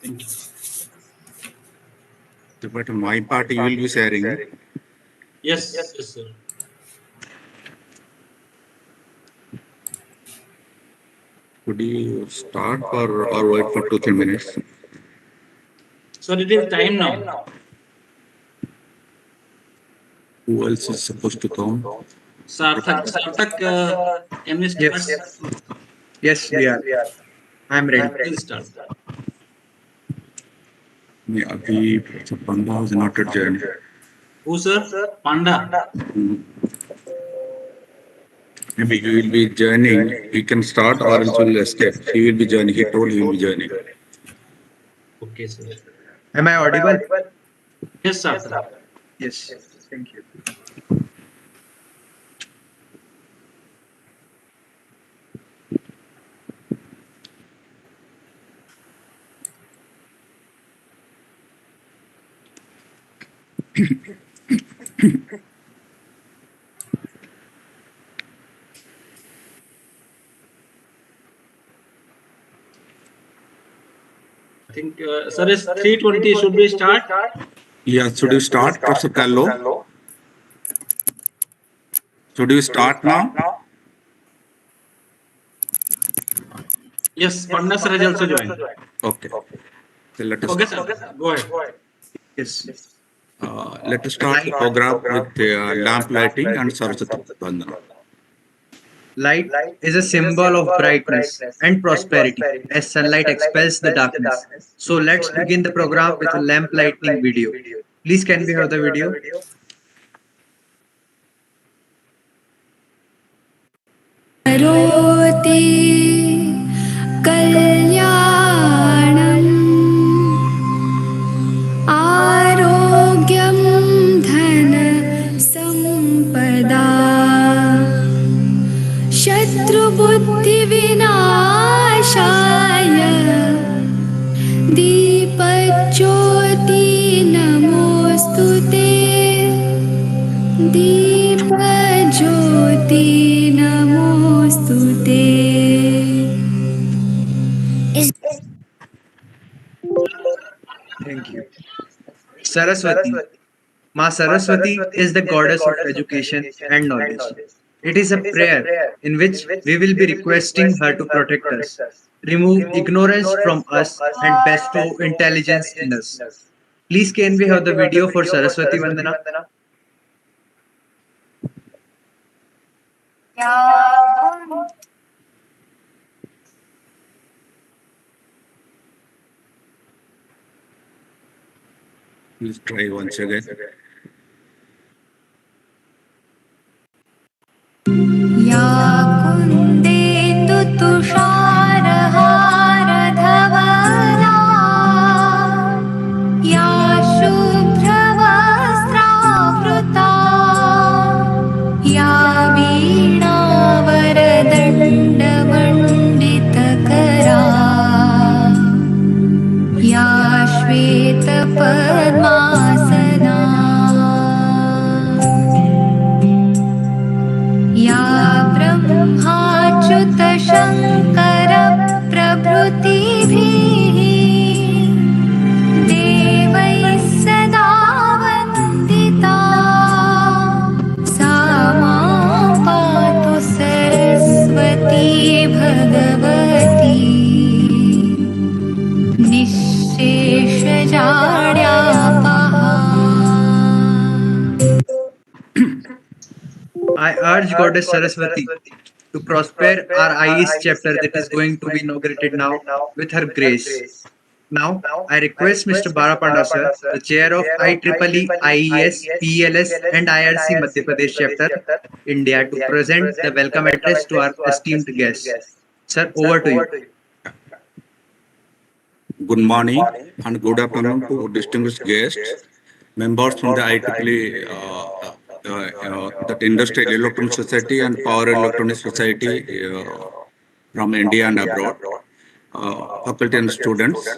Thank you. But my part you will be sharing. Yes, yes, sir. Could you start or wait for 2-3 minutes? So it is time now. Who else is supposed to come? Sarthak, can we start? Yes, we are. I am ready. Please start. Abhi Panda is not at journey. Who, sir? Panda. Maybe he will be journeying. He can start or else will escape. He will be journeying. He told he will be journeying. Okay, sir. Am I audible? Yes, Sarthak. Yes. Thank you. I think, sir, is 3:20. Should we start? Yeah, should you start, Professor Kallo? Should you start now? Yes, Panda sir has also joined. Okay. So let us Okay, sir. Go ahead. Yes. let us start the program with lamp lighting and Saraswati Vandana. Light is a symbol of brightness and prosperity as sunlight expels the darkness. So let's begin the program with a lamp lighting video. Please can we have the video? करोति कल्याणम् आरोग्यं धन सम्पदा शत्रुबुद्धिविनाशाय Deepjyoti नमोऽस्तुते Deepjyoti नमोऽस्तुते Thank you. Saraswati. Ma Saraswati is the goddess of education and knowledge. It is a prayer in which we will be requesting her to protect us, remove ignorance from us, and bestow intelligence in us. Please can we have the video for Saraswati Vandana? Please try once again. या कुन्देन्दु तुषारहारधवला या शुभ्रवस्त्रावृता या वीणावरदण्डमण्डितकरा या श्वेतपद्मासना या ब्रह्माच्युतशङ्कर प्रभृतिभिः देवैः सदा वन्दिता सा मां पातु Saraswati Bhagwati निःशेषजाड्यापहा I urge Goddess Saraswati to prosper our IES chapter that is going to be inaugurated now with her grace. Now, I request Mr. Barapanda sir, the chair of IEEE, IES, PELS and IRC Madhya Pradesh chapter, India, to present the welcome address to our esteemed guests. Sir, over to you. Good morning and good afternoon to distinguished guests, members from the IEEE, that Industrial Electronic Society and Power Electronic Society from India and abroad, faculty and students,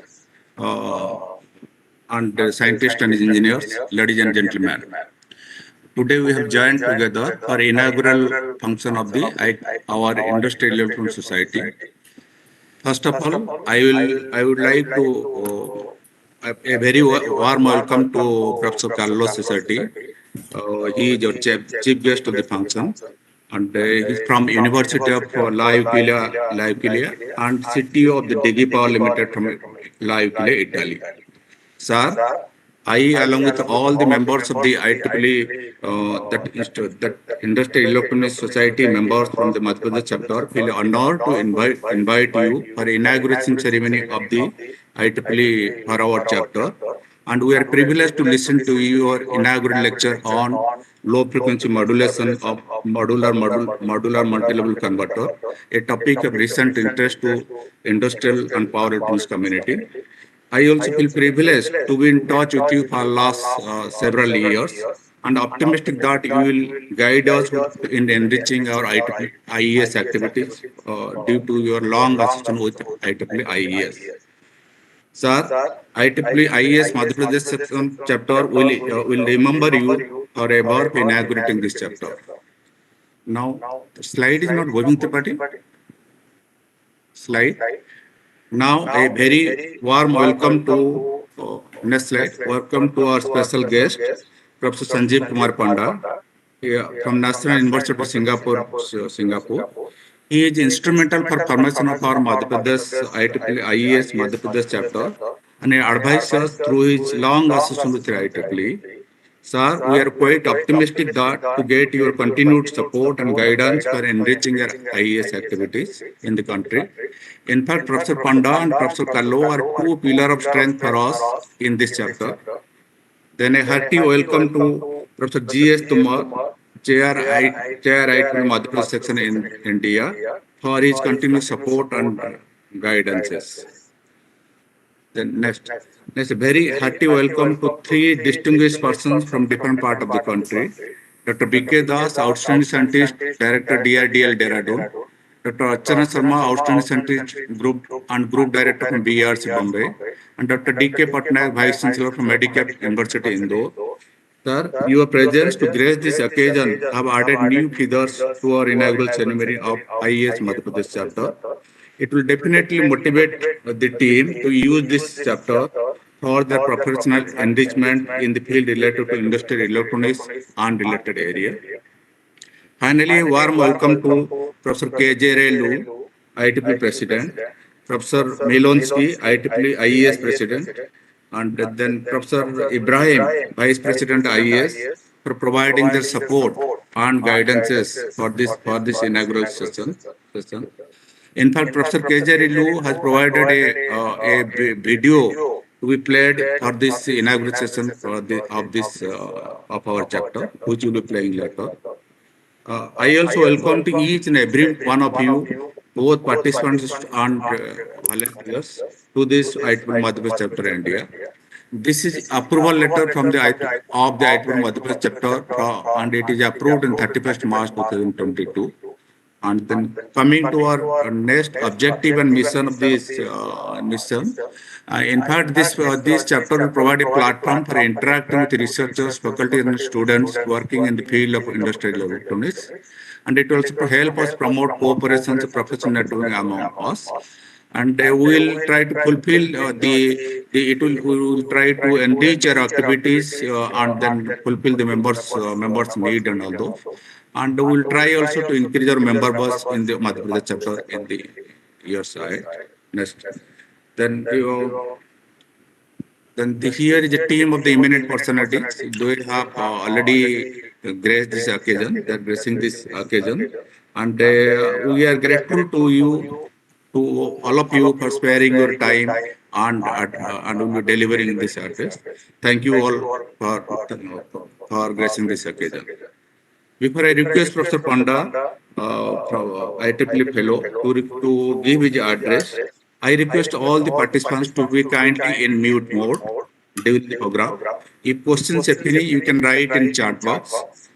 and scientists and engineers, ladies and gentlemen. Today we have joined together for inaugural function of our Industrial Electronic Society. First of all, I would like to a very warm welcome to Professor Carlos Society. He is your chief guest of the function, and he's from University of L'Aquila, and City of the Digi Power Limited from L'Aquila, Italy. Sir, I, along with all the members of the IEEE, that Industrial Electronics Society members from the Madhya Pradesh chapter, feel honored to invite you for inauguration ceremony of the IEEE for our chapter. And we are privileged to listen to your inaugural lecture on low frequency modulation of modular multi-level converter, a topic of recent interest to industrial and power electronics community. I also feel privileged to be in touch with you for last several years and optimistic that you will guide us in enriching our IES activities due to your long association with IEEE IES. Sir, IEEE IES Madhya Pradesh section chapter will remember you forever for inaugurating this chapter. Now, the slide is not going to party. Slide. Now, a very warm welcome to next slide. Welcome to our special guest, Professor Sanjeev Kumar Panda, from National University of Singapore. He is instrumental for formation of our Madhya Pradesh IEEE IES Madhya Pradesh chapter, and he advises us through his long association with IEEE. Sir, we are quite optimistic that to get your continued support and guidance for enriching our IES activities in the country. In fact, Professor Panda and Professor Kallo are two pillars of strength for us in this chapter. Then a hearty welcome to Professor G.S. Tumar, Chair IEEE Madhya Pradesh section in India, for his continued support and guidances. Then next, a very hearty welcome to three distinguished persons from different parts of the country. Dr. B.K. Das, Outstanding Scientist, Director DRDL Dehradun. Dr. Archana Sharma, Outstanding Scientist Group and Group Director from BRC Bombay. And Dr. D.K. Patnaik, Vice Chancellor from Medicap University, Indore. Sir, your presence to grace this occasion have added new feathers to our inaugural ceremony of IES Madhya Pradesh chapter. It will definitely motivate the team to use this chapter for their professional enrichment in the field related to industrial electronics and related area. Finally, a warm welcome to Professor K.J. Relu, IEEE President, Professor Milonsky, IEEE IES President, and then Professor Ibrahim, Vice President IES, for providing their support and guidances for this inaugural session. In fact, Professor K.J. Relu has provided a video to be played for this inaugural session of our chapter, which will be playing later. I also welcome to each and every one of you, both participants and volunteers, to this IEEE Madhya Pradesh chapter India. This is approval letter from the IEEE Madhya Pradesh chapter, and it is approved on 31st March 2022. And then coming to our next objective and mission of this mission, in fact, this chapter will provide a platform for interacting with researchers, faculty, and students working in the field of industrial electronics. And it will also help us promote cooperation and professional networking among us. And we will try to fulfill we will try to enrich our activities and then fulfill the members' need and all those. And we will try also to increase our member base in the Madhya Pradesh chapter in the years ahead. Next. Then here is a team of the eminent personalities. They have already graced this occasion. They are gracing this occasion. And we are grateful to you, to all of you, for sparing your time and delivering this address. Thank you all for gracing this occasion. Before I request Professor Panda, IEEE Fellow, to give his address, I request all the participants to be kindly in mute mode during the program. If questions appear, you can write in chat box,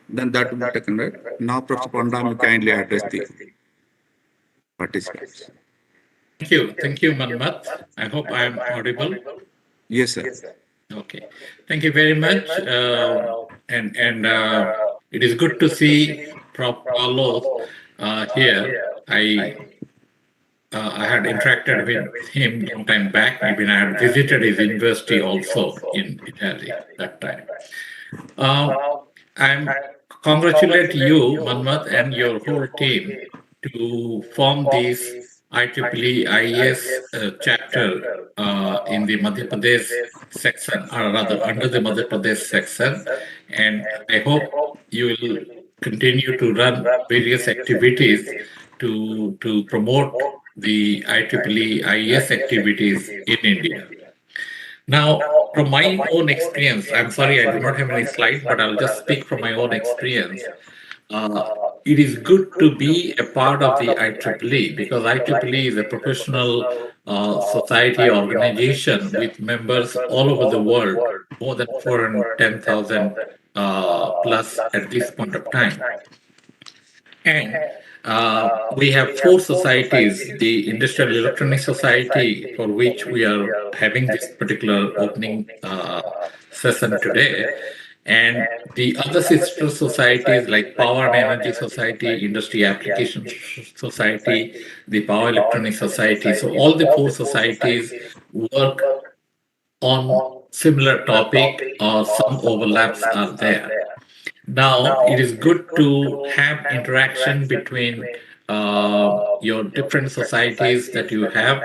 then that will be taken right. Now, Professor Panda will kindly address the participants. Thank you, Manmat. I hope I am audible. Yes, sir. Okay, thank you very much. It is good to see Prof. Carlos here. I I had interacted with him long time back. Even I had visited his university also in Italy that time. Um, I'm congratulate you, Manmat, and your whole team to form this IEEE IES chapter in the Madhya Pradesh section, or rather under the Madhya Pradesh section. And I hope you will continue to run various activities to promote the IEEE IES activities in India. Now, from my own experience, I'm sorry I do not have any slides, but I'll just speak from my own experience. Uh, it is good to be a part of the IEEE because IEEE is a professional society organization with members all over the world, more than 410,000 plus at this point of time. And we have four societies, the Industrial Electronic Society, for which we are having this particular opening session today, and the other sister societies like Power and Energy Society, Industry Application Society, the Power Electronic Society. So all the four societies work on similar topic or some overlaps are there. Now, it is good to have interaction between your different societies that you have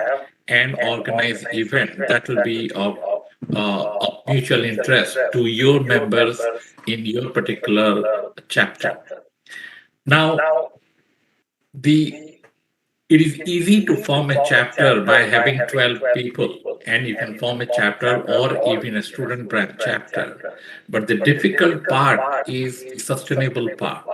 and organize event that will be of mutual interest to your members in your particular chapter. Now, the it is easy to form a chapter by having 12 people, and you can form a chapter or even a student branch chapter. But the difficult part is the sustainable part.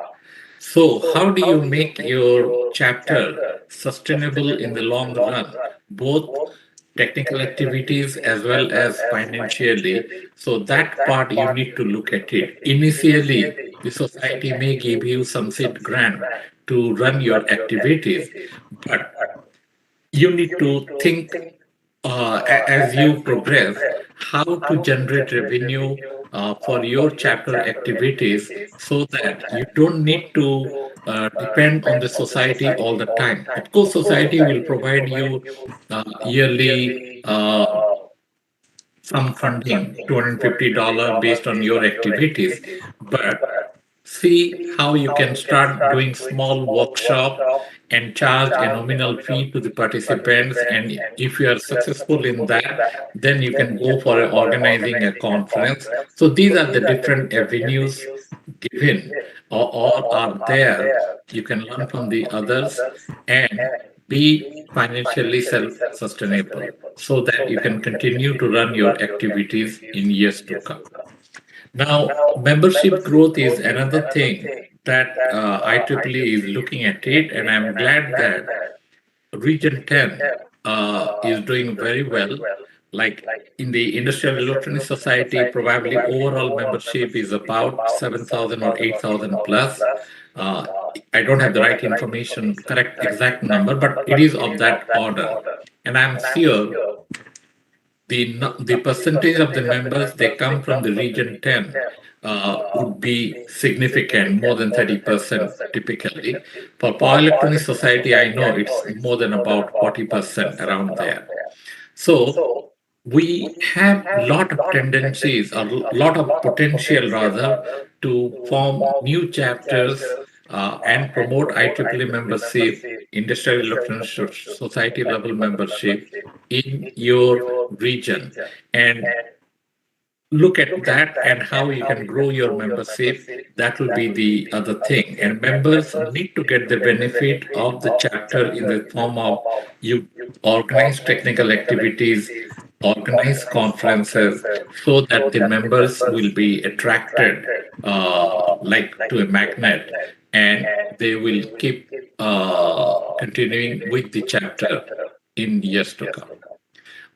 So, how do you make your chapter sustainable in the long run, both technical activities as well as financially? So, that part you need to look at it. Initially, the society may give you some seed grant to run your activities, but you need to think as you progress how to generate revenue for your chapter activities so that you don't need to depend on the society all the time. Of course, society will provide you yearly some funding, $250 based on your activities, but see how you can start doing small workshop and charge a nominal fee to the participants. And if you are successful in that, then you can go for organizing a conference. So these are the different avenues given or are there. You can learn from the others and be financially self-sustainable so that you can continue to run your activities in years to come. Now, membership growth is another thing that IEEE is looking at it, and I'm glad that Region 10 is doing very well. Like in the Industrial Electronics Society, probably overall membership is about 7,000 or 8,000 plus. Uh, I don't have the right information, correct exact number, but it is of that order. And I'm sure the percentage of the members they come from the region 10 would be significant, more than 30% typically. For Power Electronics Society, I know it's more than about 40% around there. So we have lot of tendencies or lot of potential rather to form new chapters and promote IEEE membership, Industrial Electronics Society level membership in your region, and look at that and how you can grow your membership. That will be the other thing. And members need to get the benefit of the chapter in the form of you organize technical activities, organize conferences, so that the members will be attracted like to a magnet, and they will keep continuing with the chapter in years to come.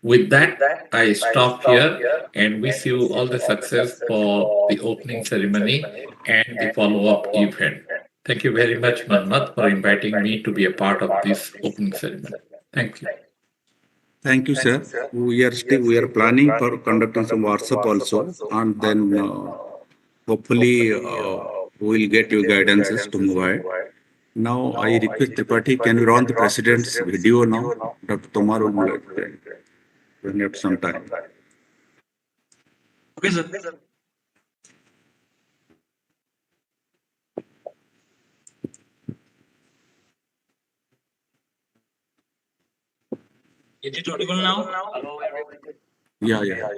With that, I stop here and wish you all the success for the opening ceremony and the follow-up event. Thank you very much, Manmat, for inviting me to be a part of this opening ceremony. Thank you. Thank you, sir. We are planning for conducting some WhatsApp also, and then hopefully we will get your guidances to move ahead. Now I request Tripathi, can we run the president's video now? Dr. Tomar will bring up some time. Okay, sir. Is it audible now? Yeah, yeah.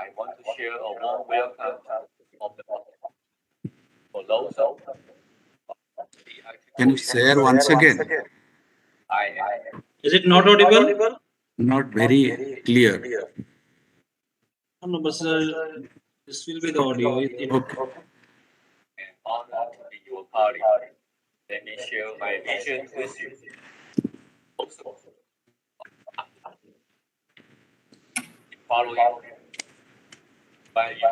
I want to share a warm welcome of the for those of Can you share once again? I Is it not audible? Not very clear. No, but sir, this will be the audio. Okay. am honored to be your party. Let me share my vision with you. Also, following by you,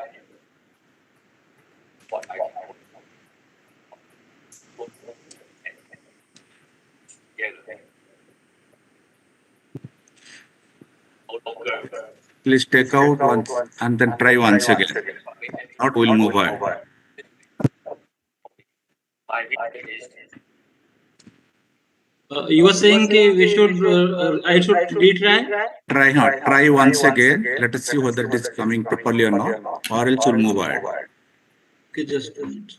what I together. Please take out once and then try once again. Not will move ahead. My vision is You were saying we should, I should retry? Try once again. Let us see whether it is coming properly or not, or else we'll move ahead. Okay, just a minute.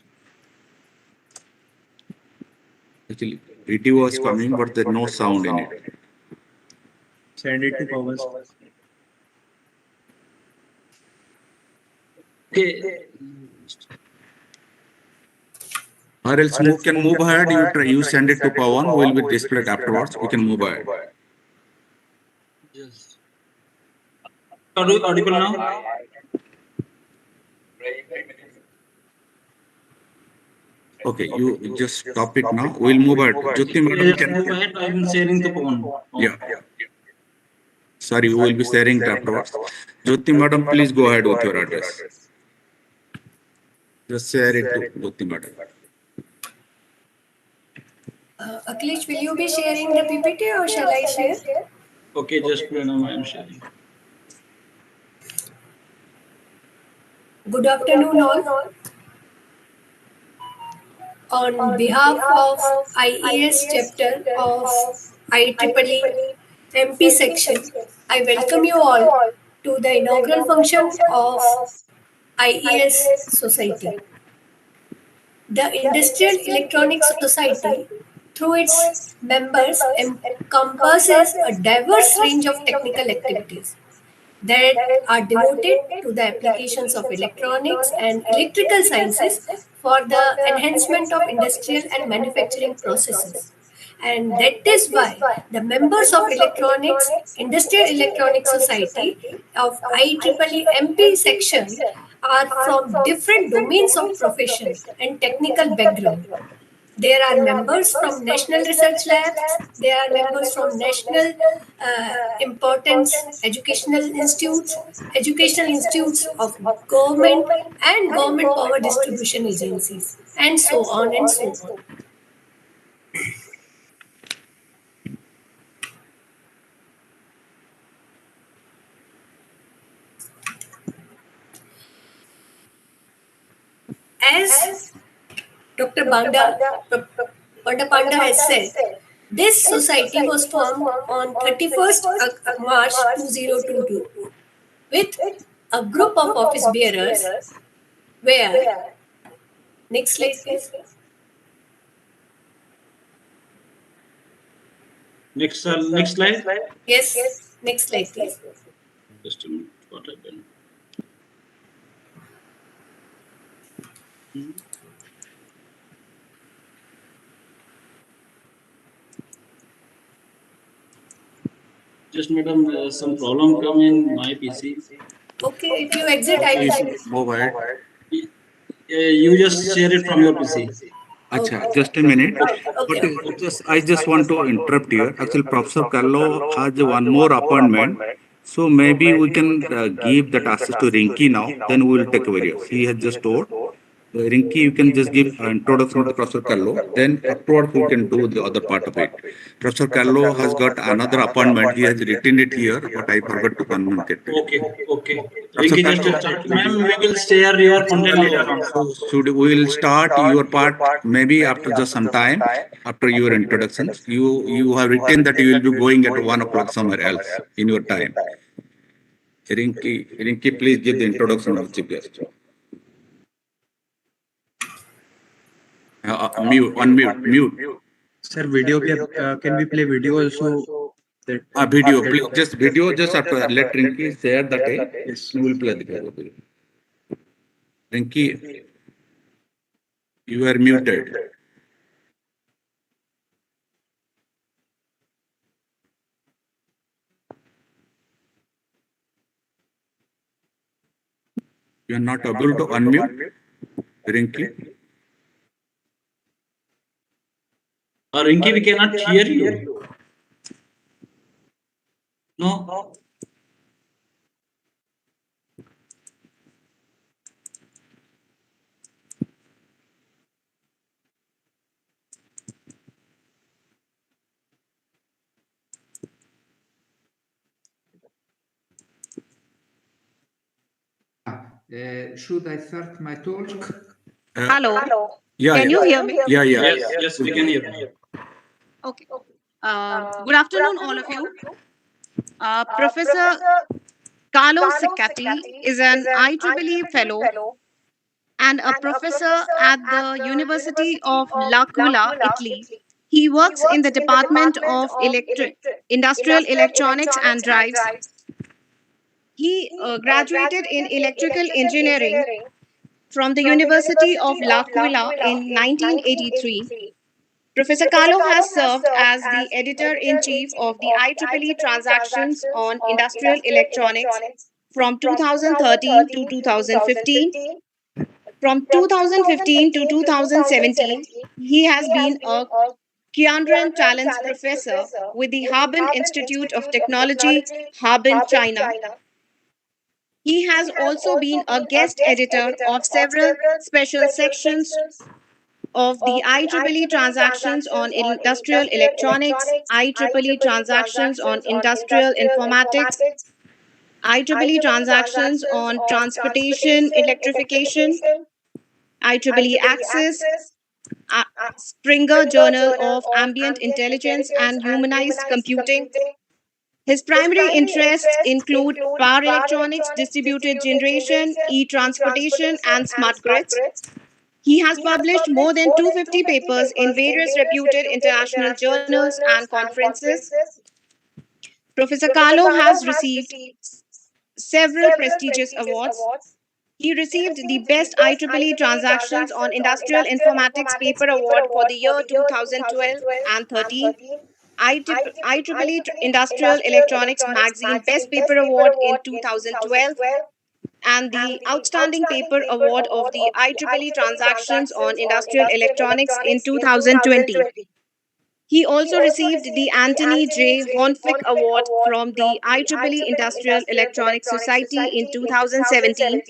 Actually, video was coming, but there's no sound in it. Send it to Powers. Okay. Or else you can move ahead. You send it to Pawan. Will be displayed afterwards. We can move ahead. Yes. Audible now? Okay, you just stop it now. We'll move ahead. Jyoti madam Yes, can. move ahead. I'm sharing the phone. Yeah. Sorry, we will be sharing it afterwards. Jyoti madam, please go ahead with your address. Just share it to Jyoti madam. Akhilesh, will you be sharing the PPT or shall I share? Okay, just now I am sharing. Good afternoon, all. On behalf of IES chapter of IEEE MP section, I welcome you all to the inaugural function of IES Society. The Industrial Electronics Society, through its members, encompasses a diverse range of technical activities that are devoted to the applications of electronics and electrical sciences for the enhancement of industrial and manufacturing processes. And that is why the members of Electronics, Industrial Electronics Society of IEEE MP section are from different domains of profession and technical background. There are members from national research labs, there are members from national importance educational institutes of government and government power distribution agencies, and so on and so on. As Dr. Panda has said, this society was formed on 31st March 2022 with a group of office bearers where, next slide please. Next slide. Yes, next slide please. Just a minute. What happened? Just madam, some problem come in my PC. Okay, if you exit, I will share. Move ahead. You just share it from your PC. Acha, just a minute. Okay. But I just want to interrupt here. Actually, Professor Kallo has one more appointment. So maybe we can give that access to Rinki now. Then we will take videos. He has just told. Rinki, you can just give an introduction to Professor Kallo. Then afterwards we can do the other part of it. Professor Kallo has got another appointment. He has written it here, but I forgot to communicate. Okay, okay. Professor Rinki, just Kallo, a chat. Ma'am, we will share your content later on. so we will start your part maybe after just some time after your introductions. You have written that you will be going at 1 o'clock somewhere else in your time. Rinki, please give the introduction of the chief guest. Mute. Sir, video can we play video also? That Video, please. Just video. Just after let Rinki share the tape. Yes. We will play the video. Rinki, you are muted. You are not able to unmute, Rinki. Rinki, we cannot hear you. No. Should I start my talk? Hello. Yeah. Can you hear me? Yeah. Yes, we can hear you. Okay. Good afternoon, all of you. Professor Carlo Ciccati is an IEEE fellow and a professor at the University of L'Aquila, Italy. He works in the Department of Industrial Electronics and Drives. He graduated in electrical engineering from the University of L'Aquila in 1983. Professor Carlo has served as the editor-in-chief of the IEEE Transactions on Industrial Electronics from 2013 to 2015. From 2015 to 2017, he has been a Qianren Talents Professor with the Harbin Institute of Technology, Harbin, China. He has also been a guest editor of several special sections of the IEEE Transactions on Industrial Electronics, IEEE Transactions on Industrial Informatics, IEEE Transactions on Transportation Electrification, IEEE Access, Springer Journal of Ambient Intelligence and Humanized Computing. His primary interests include power electronics, distributed generation, e-transportation, and smart grids. He has published more than 250 papers in various reputed international journals and conferences. Professor Carlo has received several prestigious awards. He received the Best IEEE Transactions on Industrial Informatics Paper Award for the year 2012 and 13, IEEE Industrial Electronics Magazine Best Paper Award in 2012, and the Outstanding Paper Award of the IEEE Transactions on Industrial Electronics in 2020. He also received the Anthony J. Hornflick Award from the IEEE Industrial Electronics Society in 2017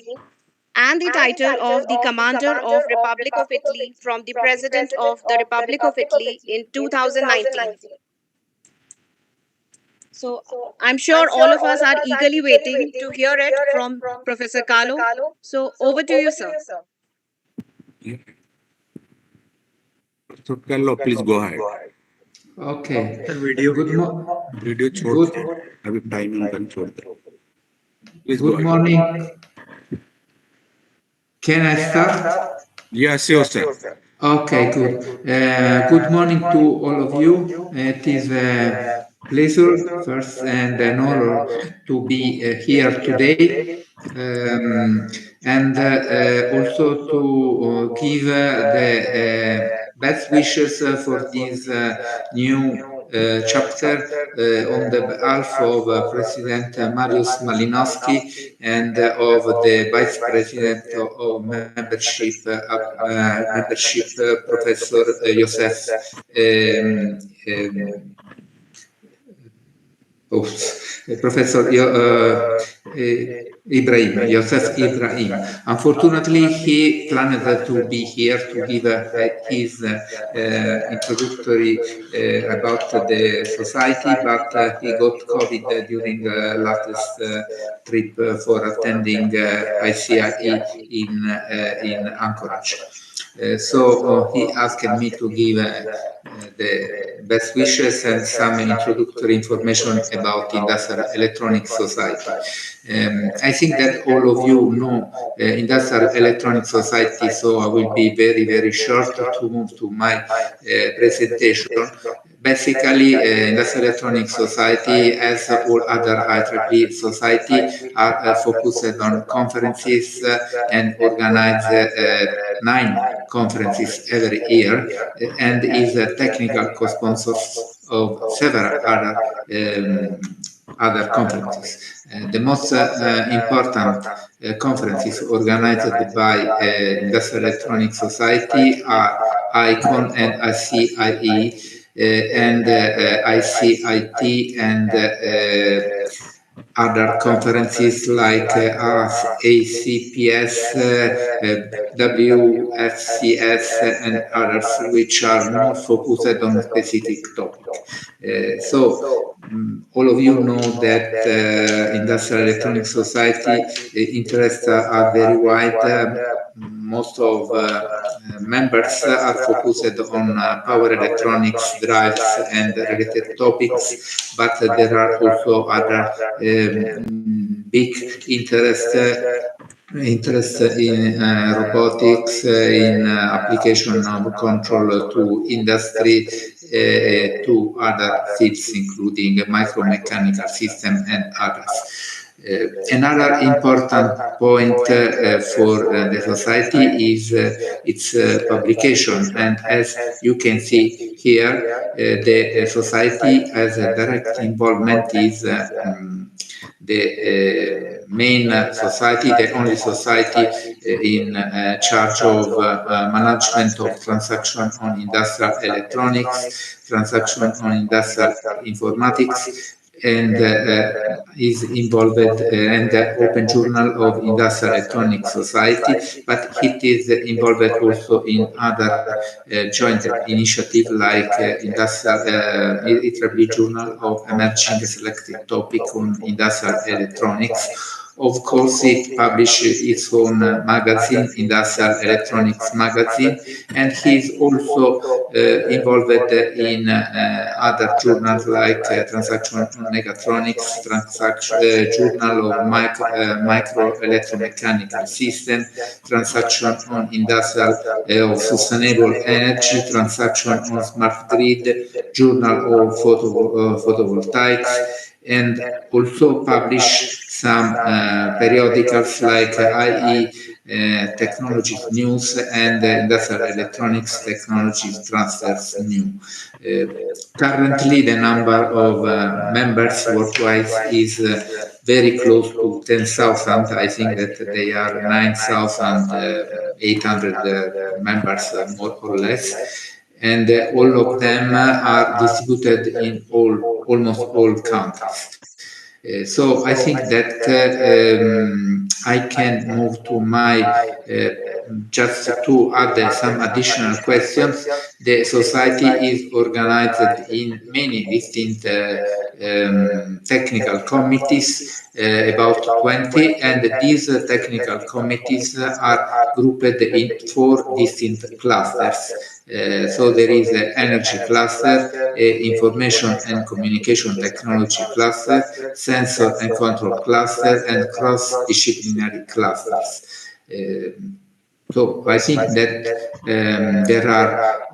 and the title of the Commander of Republic of Italy from the President of the Republic of Italy in 2019. So I'm sure all of us are eagerly waiting to hear it from Professor Carlo. So over to you, sir. So Kallo, please go ahead. Okay. Sir, video. Video छोड़ दो. अभी timing बंद छोड़ दो. Please go Good ahead. morning. Can I start? Yes, sir. Okay, good. Good morning to all of you. It is a pleasure first and an honor to be here today, and also to give the best wishes for this new chapter on the behalf of President Mariusz Malinowski and of the Vice President of Membership Professor Josef Professor Ibrahim, Yosef Ibrahim. Unfortunately, he planned to be here to give his introductory about the society, but he got COVID during latest trip for attending ICIE in Anchorage. So he asked me to give the best wishes and some introductory information about Industrial Electronics Society. I think that all of you know Industrial Electronics Society, so I will be very, very short to move to my presentation. Basically, Industrial Electronics Society, as all other IEEE society, are focused on conferences and organize 9 conferences every year and is a technical co-sponsor of several other conferences. The most important conferences organized by Industrial Electronics Society are ICON and ICIE and ICIT and other conferences like ACPS, WFCS, and others, which are more focused on a specific topic. All of you know that Industrial Electronics Society interests are very wide. Most of members are focused on power electronics, drives, and related topics, but there are also other big interest in robotics, in application of control to industry, to other fields, including micromechanical system and others. Another important point for the society is its publication, and as you can see here, the society has a direct involvement is the main society, the only society in charge of management of transaction on industrial electronics, transaction on industrial informatics, and is involved in the Open Journal of Industrial Electronics Society, but it is involved also in other joint initiatives like Industrial IEEE Journal of Emerging Selected Topic on Industrial Electronics. Of course, it publishes its own magazine, Industrial Electronics Magazine, and he is also involved in other journals like Transaction on Mechatronics, Journal of Micro Electromechanical System, Transaction on Industrial of Sustainable Energy, Transaction on Smart Grid, Journal of Photovoltaics, and also publish some periodicals like IE Technology News and Industrial Electronics Technology Transfers New. Currently, the number of members worldwide is very close to 10,000. I think that they are 9,800 members, more or less. And all of them are distributed in almost all countries. So I think that I can move to my just to add some additional questions. The society is organized in many distinct technical committees, about 20, and these technical committees are grouped in 4 distinct clusters. So there is the energy cluster, information and communication technology cluster, sensor and control cluster, and cross-disciplinary clusters. So I think that there are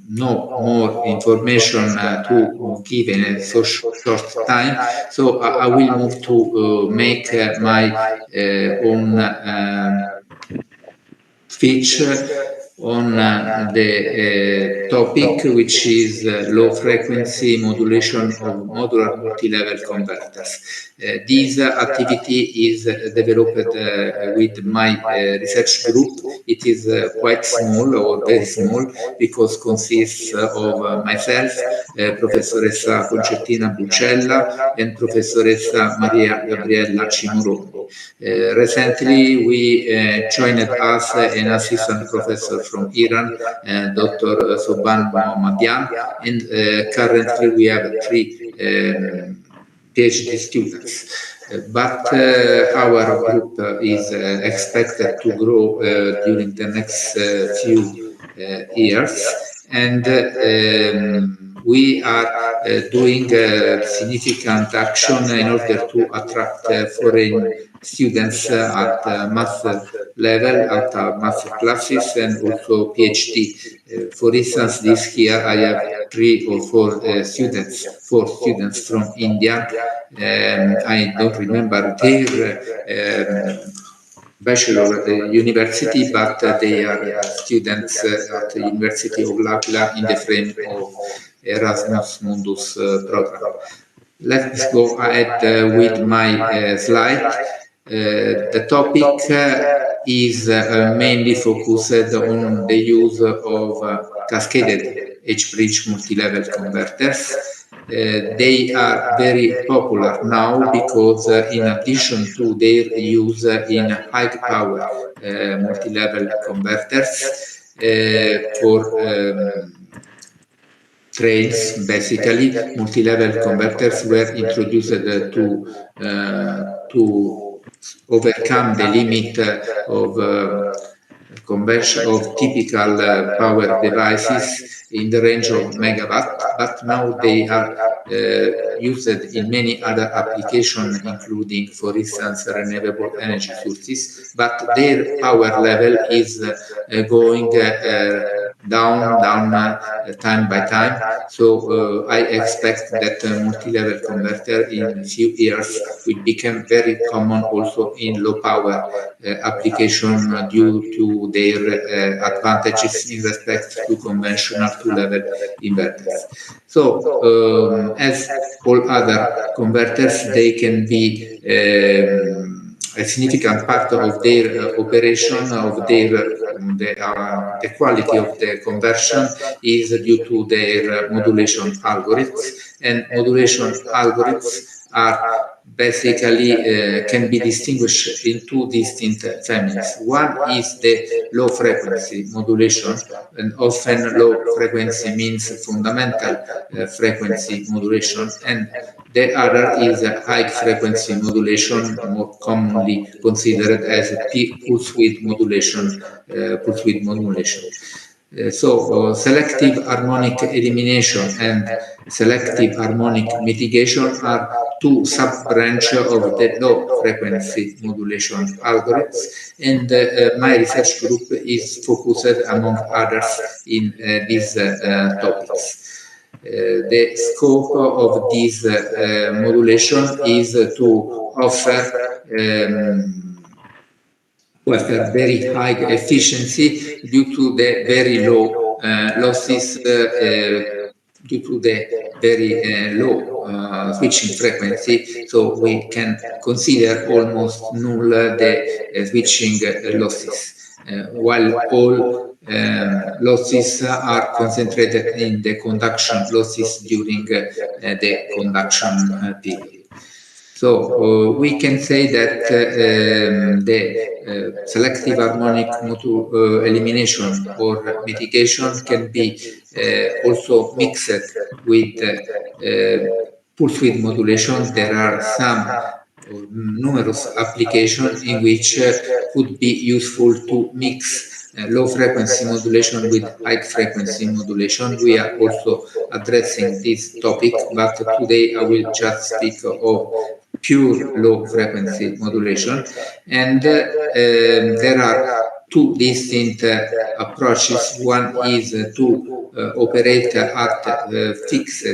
no more information to give in a so short time. So I will move to make my own speech on the topic which is low frequency modulation of modular multi-level converters. This activity is developed with my research group. It is quite small or very small because consists of myself, Professoressa Concertina Buccella and Professoressa Maria Gabriella Cimoroni. Recently, we joined us an assistant professor from Iran, Dr. Soban Mohammadian, and currently we have three PhD students. But our group is expected to grow during the next few years, and we are doing significant action in order to attract foreign students at master level, at master classes, and also PhD. For instance, this year I have four students from India. I don't remember their bachelor university, but they are students at the University of L'Aquila in the frame of Erasmus Mundus program. Let's go ahead with my slide. The topic is mainly focused on the use of cascaded H-bridge multi-level converters. They are very popular now because in addition to their use in high power multi-level converters for trains, basically, multi-level converters were introduced to overcome the limit of conversion of typical power devices in the range of megawatt, but now they are used in many other applications, including, for instance, renewable energy sources, but their power level is going down time by time. So I expect that multi-level converter in a few years will become very common also in low power application due to their advantages in respect to conventional two-level inverters. So as all other converters, they can be a significant part of their operation, of the quality of the conversion is due to their modulation algorithms, and modulation algorithms are basically can be distinguished in two distinct families. One is the low frequency modulation, and often low frequency means fundamental frequency modulation, and the other is a high frequency modulation, more commonly considered as pulse width modulation. So selective harmonic elimination and selective harmonic mitigation are two sub-branches of the low frequency modulation algorithms, and my research group is focused, among others, in these topics. The scope of this modulation is to offer very high efficiency due to the very low losses, due to the very low switching frequency. So we can consider almost null the switching losses, while all losses are concentrated in the conduction losses during the conduction period. So we can say that the selective harmonic elimination or mitigation can be also mixed with pulse width modulation. There are some numerous applications in which could be useful to mix low frequency modulation with high frequency modulation. We are also addressing this topic, but today I will just speak of pure low frequency modulation, and there are two distinct approaches. One is to operate at fixed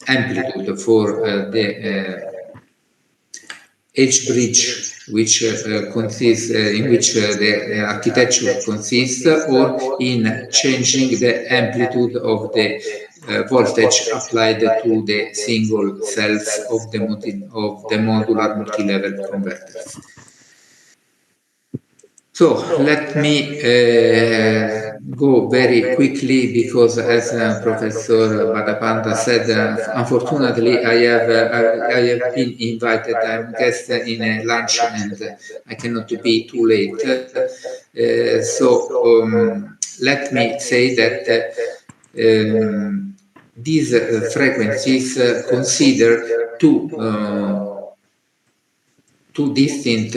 amplitude for the H-bridge, which consists in which the architecture consists, or in changing the amplitude of the voltage applied to the single cells of the modular multi-level converters. So let me go very quickly because, as Professor Badapanda said, unfortunately I have been invited. I'm guest in a lunch and I cannot be too late. Let me say that these frequencies consider two distinct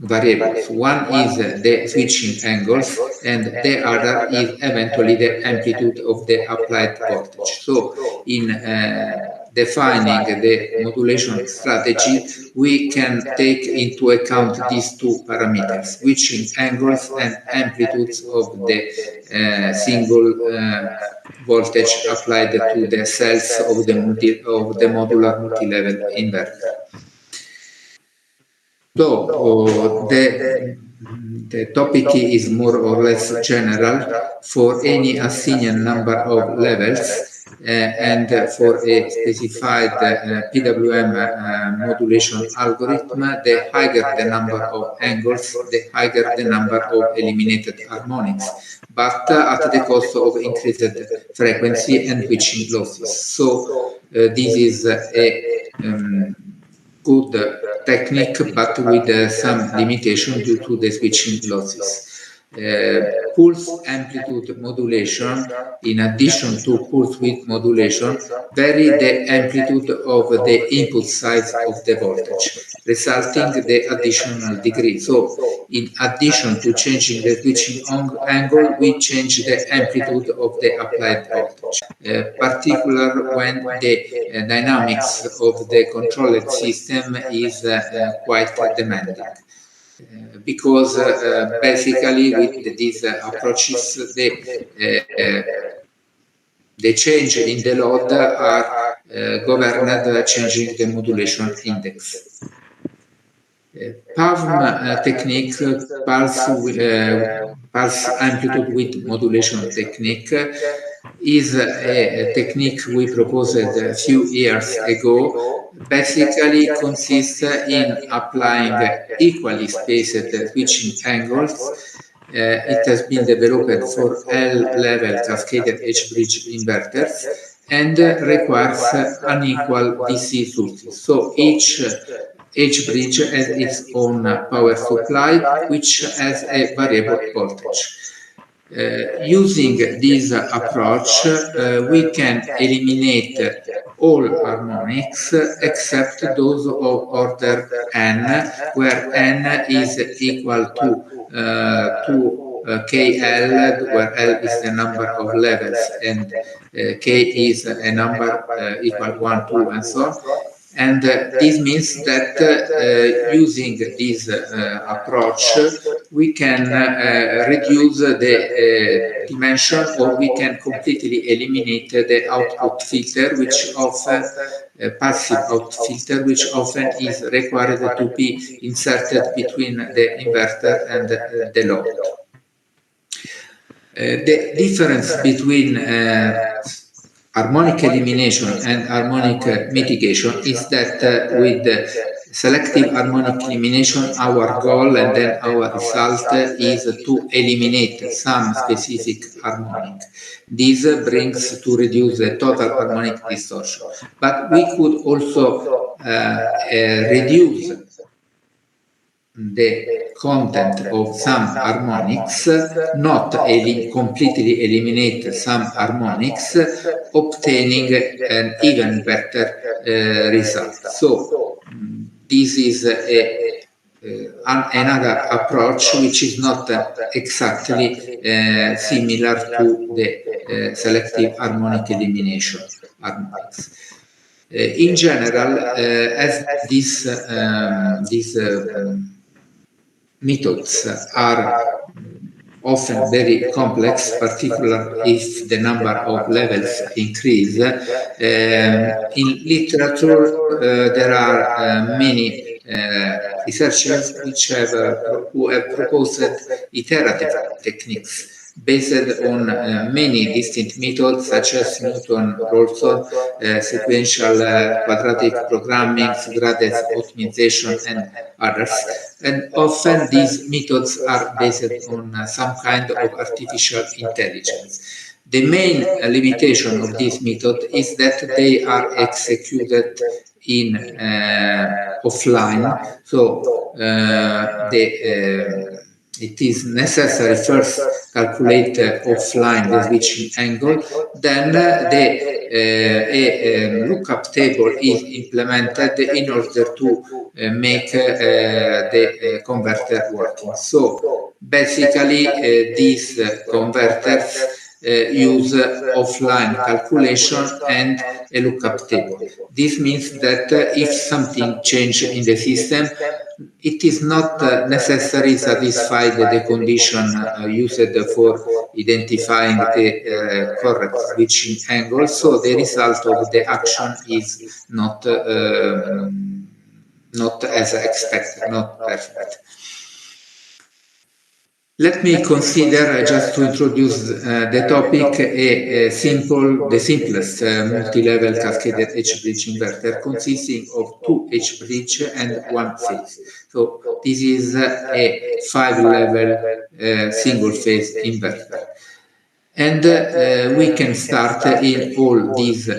variables. One is the switching angles, and the other is eventually the amplitude of the applied voltage. So, in defining the modulation strategy, we can take into account these two parameters, switching angles and amplitudes of the single voltage applied to the cells of the modular multi-level inverter. So the topic is more or less general for any Asinian number of levels and for a specified PWM modulation algorithm. The higher the number of angles, the higher the number of eliminated harmonics, but at the cost of increased frequency and switching losses. So this is a good technique, but with some limitation due to the switching losses. Pulse amplitude modulation, in addition to pulse width modulation, vary the amplitude of the input size of the voltage, resulting the additional degree. So, in addition to changing the switching angle, we change the amplitude of the applied voltage, particular when the dynamics of the controlled system is quite demanding. Because basically with these approaches, the change in the load are governed changing the modulation index. PAVM technique, pulse amplitude width modulation technique, is a technique we proposed a few years ago. Basically consists in applying equally spaced switching angles. It has been developed for L-level cascaded H-bridge inverters and requires unequal DC sources. So each H-bridge has its own power supply, which has a variable voltage. Using this approach, we can eliminate all harmonics except those of order n, where n is equal to KL, where L is the number of levels and K is a number equal 1, 2, and so on. And this means that using this approach, we can reduce the dimension, or we can completely eliminate the output filter, which often passive output filter, which often is required to be inserted between the inverter and the load. The difference between harmonic elimination and harmonic mitigation is that with selective harmonic elimination, our goal and then our result is to eliminate some specific harmonic. This brings to reduce the total harmonic distortion. But we could also reduce the content of some harmonics, not completely eliminate some harmonics, obtaining an even better result. So this is another approach which is not exactly similar to the selective harmonic elimination harmonics. In general, as these methods are often very complex, particularly if the number of levels increase. In literature, there are many researchers who have proposed iterative techniques based on many distinct methods such as Newton-Raphson, sequential quadratic programming, graded optimization, and others. And often these methods are based on some kind of artificial intelligence. The main limitation of this method is that they are executed in offline, so it is necessary first calculate offline the switching angle, then a lookup table is implemented in order to make the converter working. So basically these converters use offline calculation and a lookup table. This means that if something changes in the system, it is not necessarily satisfied the condition used for identifying the correct switching angle, so the result of the action is not as expected, not perfect. Let me consider, just to introduce the topic, the simplest multi-level cascaded H-bridge inverter consisting of 2 H-bridge and 1 phase. So this is a 5-level single-phase inverter. And we can start in all these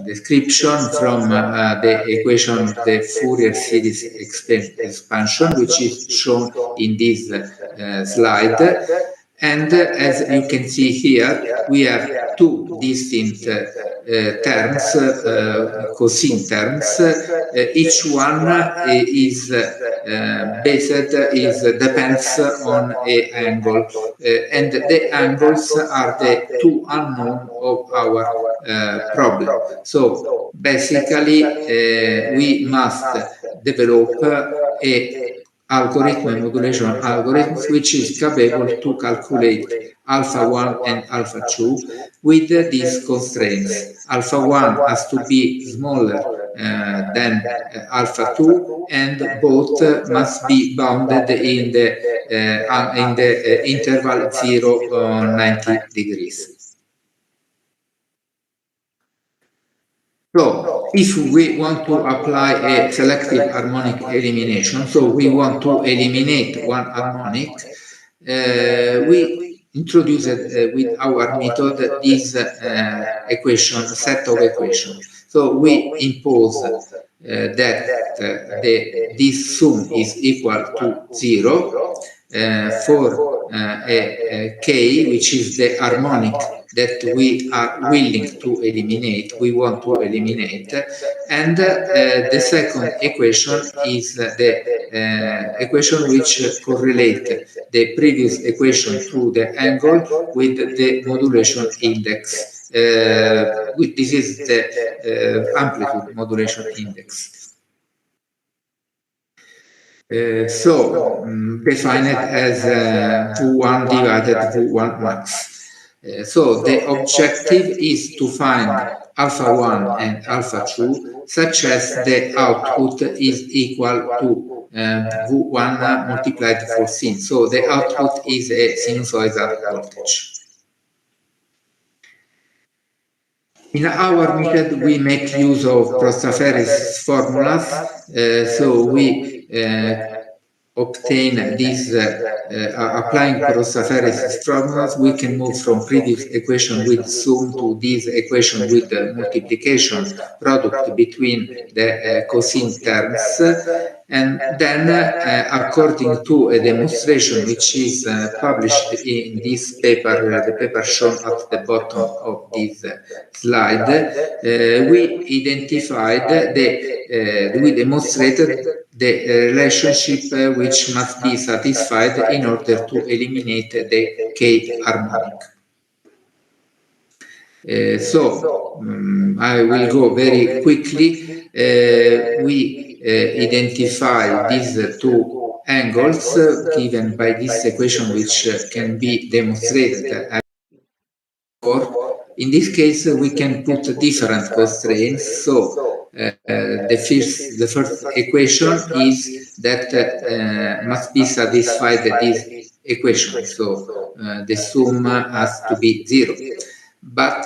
description from the equation of the Fourier series expansion, which is shown in this slide. And as you can see here, we have two distinct terms, cosine terms. Each one is depends on an angle, and the angles are the two unknown of our problem. So basically, we must develop a modulation algorithm which is capable to calculate alpha 1 and alpha 2 with these constraints. Alpha 1 has to be smaller than alpha 2, and both must be bounded in the interval 0-90 degrees. So if we want to apply a selective harmonic elimination, so we want to eliminate one harmonic, we introduced with our method this set of equations. So we impose that this sum is equal to 0 for a k, which is the harmonic that we are willing to eliminate, we want to eliminate, and the second equation is the equation which correlates the previous equation to the angle with the modulation index. This is the amplitude modulation index. Define it as V1 divided V1 max. So the objective is to find alpha 1 and alpha 2 such as the output is equal to V1 multiplied for sin. So the output is a sinusoidal voltage. In our method, we make use of Prostaferis formulas. So we obtain these, applying Prostaferis formulas, we can move from previous equation with sum to this equation with the multiplication product between the cosine terms. And then, according to a demonstration which is published in this paper, the paper shown at the bottom of this slide, we identified we demonstrated the relationship which must be satisfied in order to eliminate the K harmonic. I will go very quickly. We identify these two angles given by this equation, which can be demonstrated. In this case, we can put different constraints. So the first equation is that must be satisfied this equation. So the sum has to be 0. But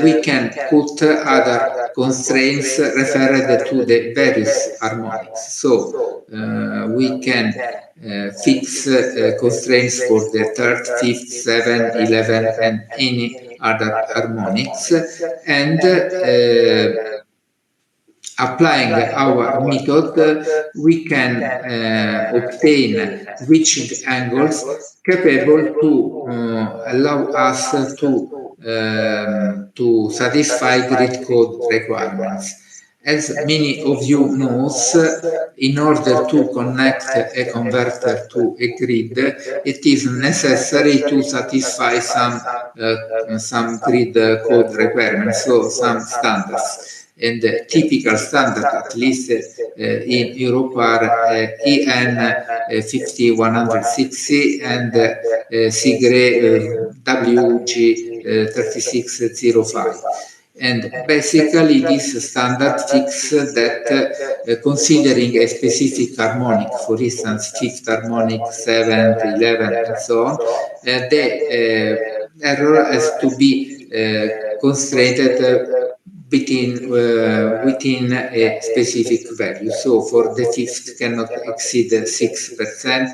we can put other constraints referred to the various harmonics. So we can fix constraints for the third, fifth, 7, 11, and any other harmonics, and applying our method, we can obtain reaching angles capable to allow us to satisfy grid code requirements. As many of you knows, in order to connect a converter to a grid, it is necessary to satisfy some grid code requirements, so some standards. And the typical standard, at least in Europe, are EN 50160 and SIGRE WG 3605. And basically, this standard fixes that considering a specific harmonic, for instance, fifth harmonic, 7th, 11th, and so on, the error has to be constrained within a specific value. So for the fifth cannot exceed 6%,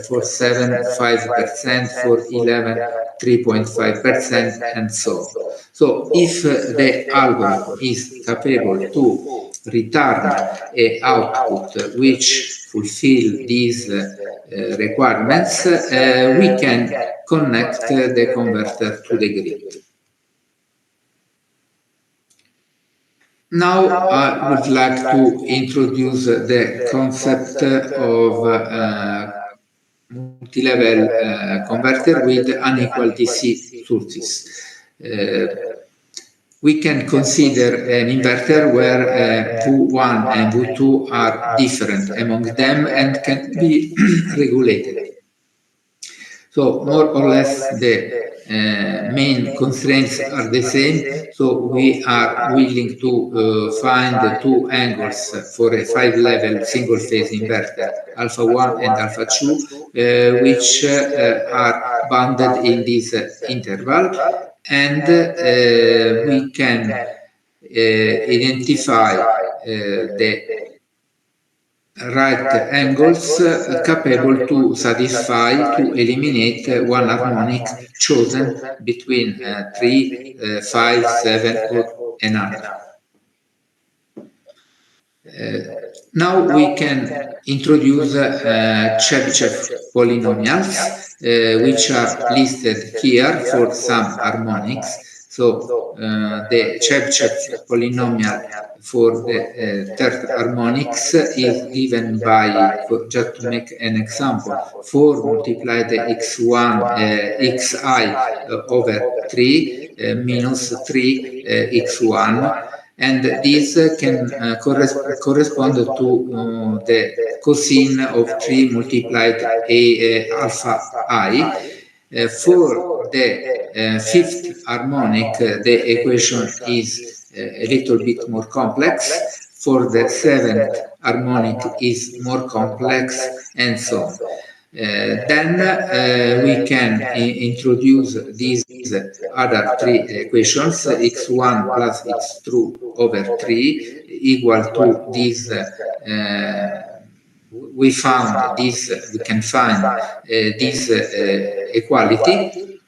for 7, 5%, for 11, 3.5%, and so on. So if the algorithm is capable to return an output which fulfill these requirements, we can connect the converter to the grid. Now I would like to introduce the concept of multi-level converter with unequal DC sources. We can consider an inverter where V1 and V2 are different among them and can be regulated. So more or less the main constraints are the same, so we are willing to find two angles for a 5-level single-phase inverter, alpha 1 and alpha 2, which are bounded in this interval, and we can identify the right angles capable to satisfy, to eliminate one harmonic chosen between 3, 5, 7 or another. Now we can introduce Chebyshev polynomials, which are listed here for some harmonics. So the Chebyshev polynomial for the third harmonics is given by, just to make an example, 4 multiplied x1 xi over 3 minus 3 x1, and this can correspond to the cosine of 3 multiplied alpha I. For the fifth harmonic, the equation is a little bit more complex. For the seventh harmonic is more complex, and so on. Then we can introduce these other three equations, x1 plus x2 over 3 equal to this. We can find this equality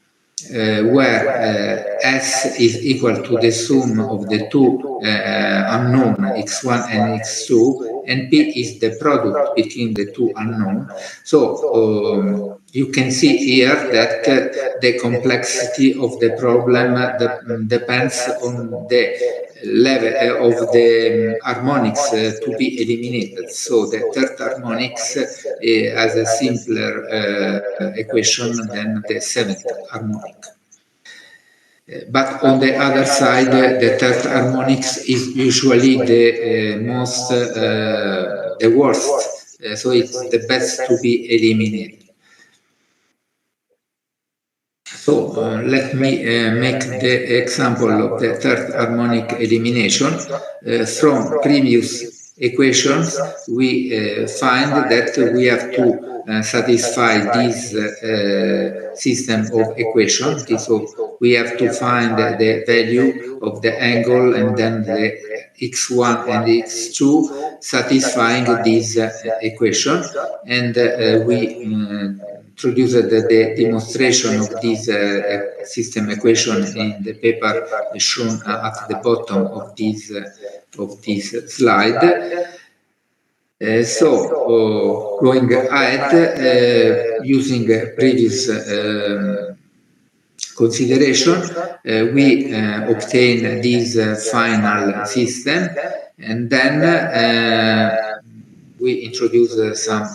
where S is equal to the sum of the two unknown x1 and x2, and P is the product between the two unknown. So you can see here that the complexity of the problem depends on the level of the harmonics to be eliminated. So the third harmonics has a simpler equation than the seventh harmonic. But on the other side, the third harmonics is usually the the worst. So it's the best to be eliminated. Let me make the example of the third harmonic elimination. From previous equations, we find that we have to satisfy this system of equation. So we have to find the value of the angle and then the x1 and x2 satisfying this equation. And we introduced the demonstration of this system equation in the paper shown at the bottom of this slide. Going ahead, using previous consideration, we obtain this final system, and then we introduce some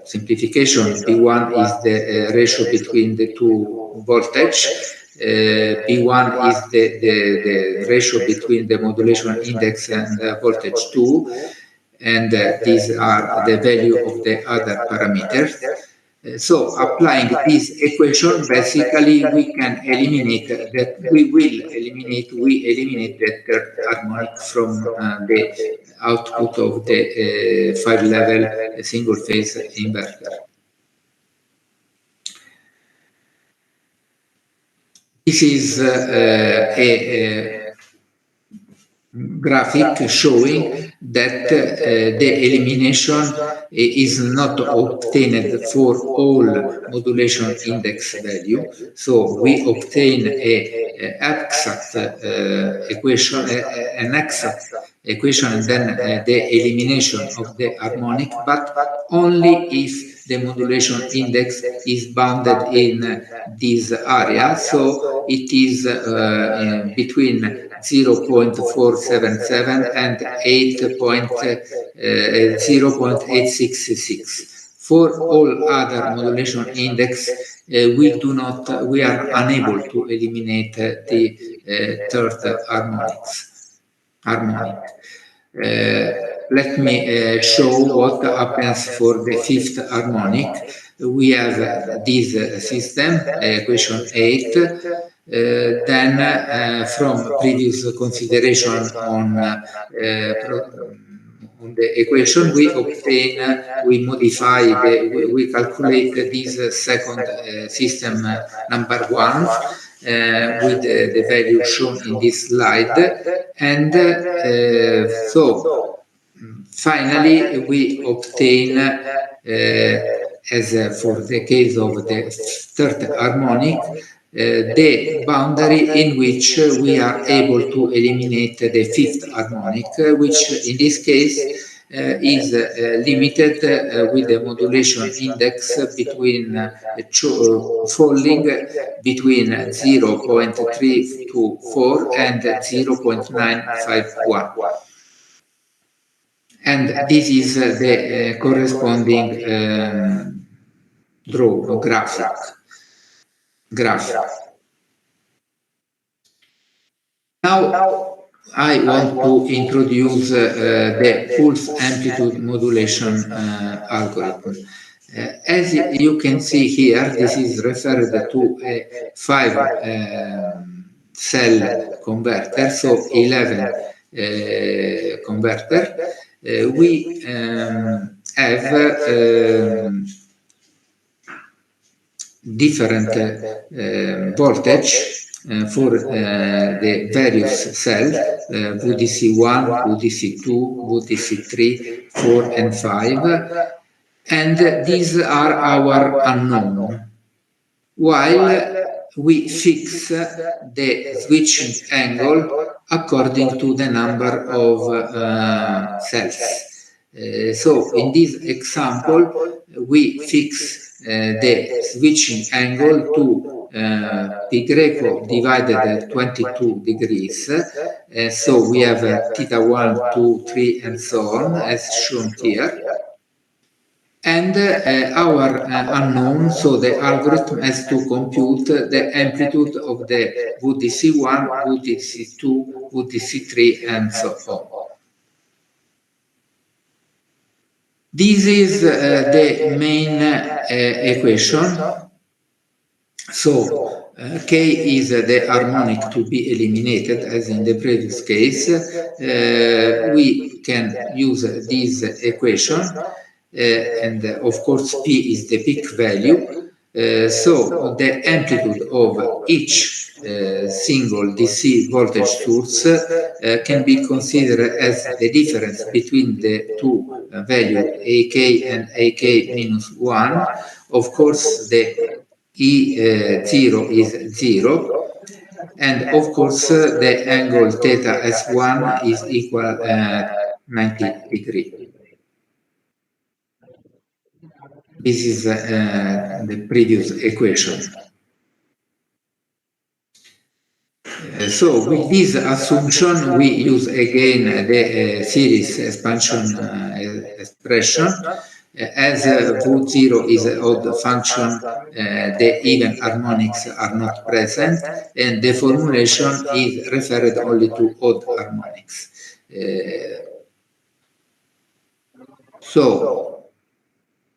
simplification. B1 is the ratio between the two voltage. B1 is the ratio between the modulation index and voltage 2, and these are the value of the other parameters. So applying this equation, basically we can eliminate that. We eliminate the third harmonic from the output of the 5-level single-phase inverter. This is a graphic showing that the elimination is not obtained for all modulation index value. So we obtain an exact equation and then the elimination of the harmonic, but only if the modulation index is bounded in this area. So it is between 0.477 and 0.866. For all other modulation index, we are unable to eliminate the third harmonic. Let me show what happens for the fifth harmonic. We have this system, equation 8. Then, from previous consideration on the equation, we modify, we calculate this second system number 1 with the value shown in this slide, and so finally we obtain, as for the case of the third harmonic, the boundary in which we are able to eliminate the fifth harmonic, which in this case is limited with the modulation index between falling between 0.324 and 0.951. And this is the corresponding graph. Now I want to introduce the pulse amplitude modulation algorithm. As you can see here, this is referred to a 5-cell converter, so 11 converter. We have different voltage for the various cells, VDC1, VDC2, VDC3, 4, and 5, and these are our unknown, while we fix the switching angle according to the number of cells. So in this example, we fix the switching angle to pi greco divided at 22 degrees. So we have theta 1, 2, 3, and so on, as shown here. And our unknown, so the algorithm has to compute the amplitude of the VDC1, VDC2, VDC3, and so on. This is the main equation. So K is the harmonic to be eliminated, as in the previous case. We can use this equation, and of course P is the peak value. So the amplitude of each single DC voltage source can be considered as the difference between the two values AK and AK minus 1. Of course, the E0 is 0, and of course the angle theta S1 is equal 90 degree. This is the previous equation. So with this assumption, we use again the series expansion expression. As V0 is an odd function, the even harmonics are not present, and the formulation is referred only to odd harmonics. So,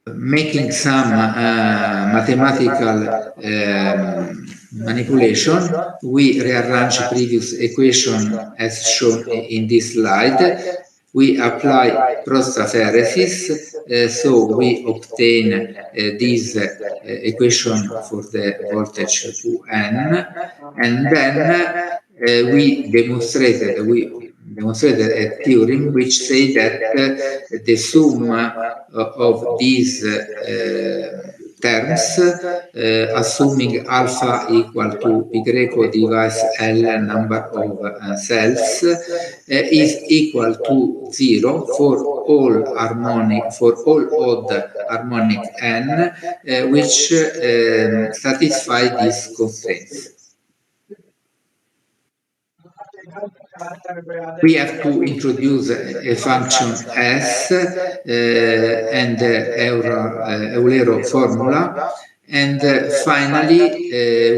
making some mathematical manipulation, we rearrange previous equation as shown in this slide. We apply cross-aferesis, so we obtain this equation for the voltage Qn, and then we demonstrated a theorem which say that the sum of these terms, assuming alpha equal to pi greco divided L number of cells, is equal to 0 for all odd harmonic n, which satisfy these constraints. We have to introduce a function S and Eulero formula, and finally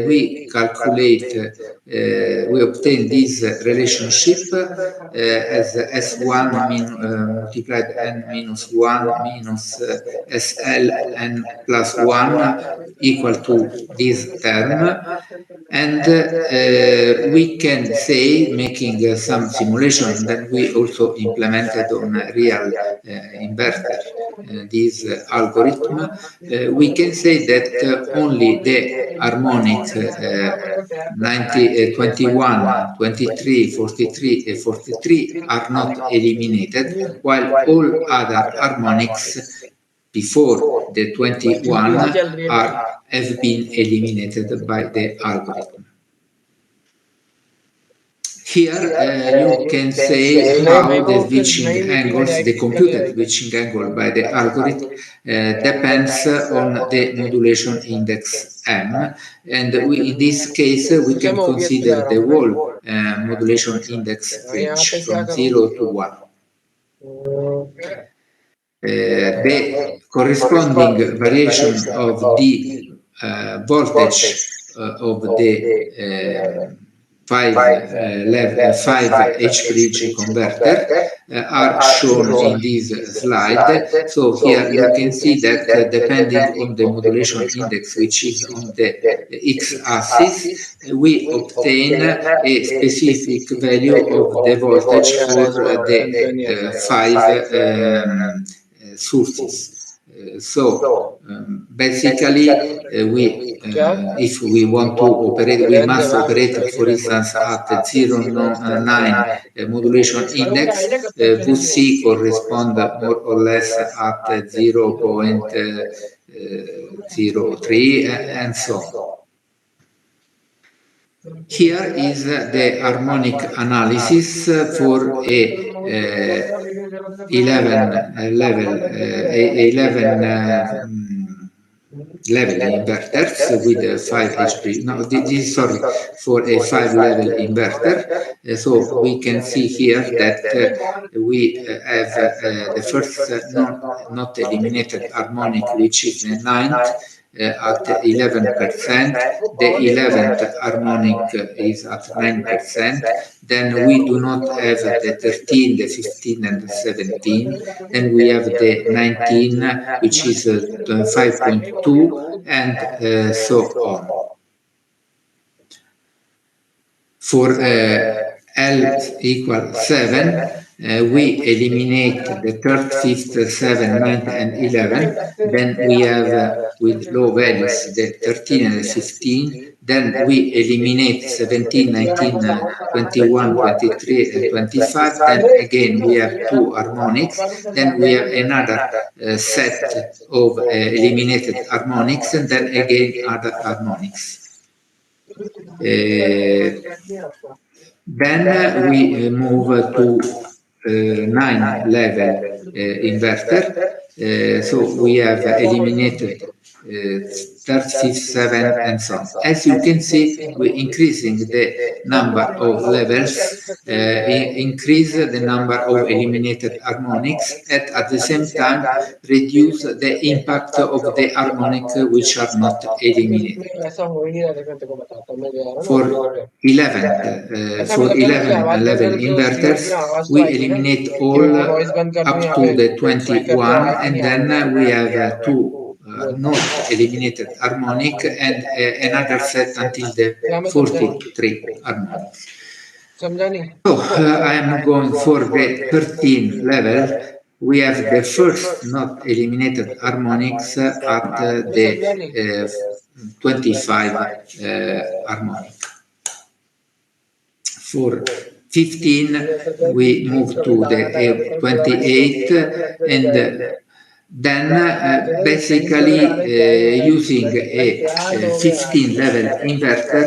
we calculate, we obtain this relationship as S1 multiplied n minus 1 minus SL n plus 1 equal to this term. And we can say, making some simulation that we also implemented on a real inverter, this algorithm, we can say that only the harmonic 21, 23, 43, and 43 are not eliminated, while all other harmonics before the 21 have been eliminated by the algorithm. Here you can say how the switching angles, the computed switching angle by the algorithm depends on the modulation index M, and in this case we can consider the whole modulation index range from 0 to 1. The corresponding variation of the voltage of the 5 H-bridge converter are shown in this slide. So here you can see that depending on the modulation index, which is on the x-axis, we obtain a specific value of the voltage for the 5 sources. So basically, if we want to operate, we must operate, for instance, at 0.9 modulation index. VC correspond more or less at 0.03 and so on. Here is the harmonic analysis for a 11 level inverters with a 5 HP. No, this is sorry, for a 5-level inverter. So we can see here that we have the first not eliminated harmonic, which is the 9th. At 11%, the 11th harmonic is at 9%, then we do not have the 13, the 15, and the 17, then we have the 19, which is 5.2, and so on. For L equal 7, we eliminate the third, fifth, 7, 9th, and 11. Then we have with low values the 13 and the 15. Then we eliminate 17, 19, 21, 23, and 25. Then again we have two harmonics. Then we have another set of eliminated harmonics, and then again other harmonics. Then we move to 9 level inverter. So we have eliminated third, fifth, 7, and so on. As you can see, we're increasing the number of levels, increase the number of eliminated harmonics, and at the same time reduce the impact of the harmonic which are not eliminated. For 11 level inverters, we eliminate all up to the 21, and then we have two not eliminated harmonic and another set until the 43 harmonics. So I am going for the 13 level. We have the first not eliminated harmonics at the 25 harmonic. For 15, we move to the 28, and then basically using a 15 level inverter,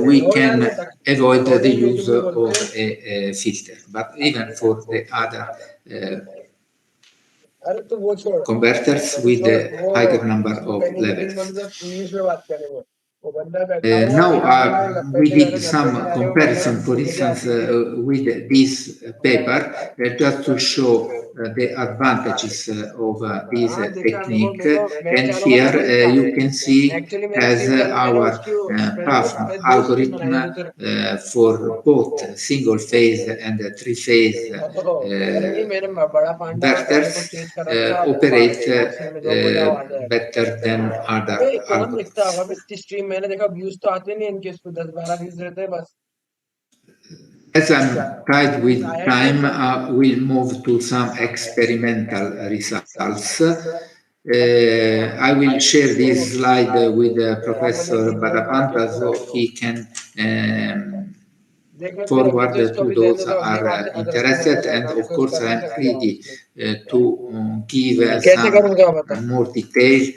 we can avoid the use of a filter. But even for the other converters with the higher number of levels. Now we did some comparison, for instance, with this paper, just to show the advantages of this technique. And here you can see as our PAF algorithm for both single phase and three-phase inverters operate better than other algorithms. As I'm tied with time, we'll move to some experimental results. I will share this slide with Professor Badapanta so he can forward to those who are interested, and of course I'm ready to give some more detail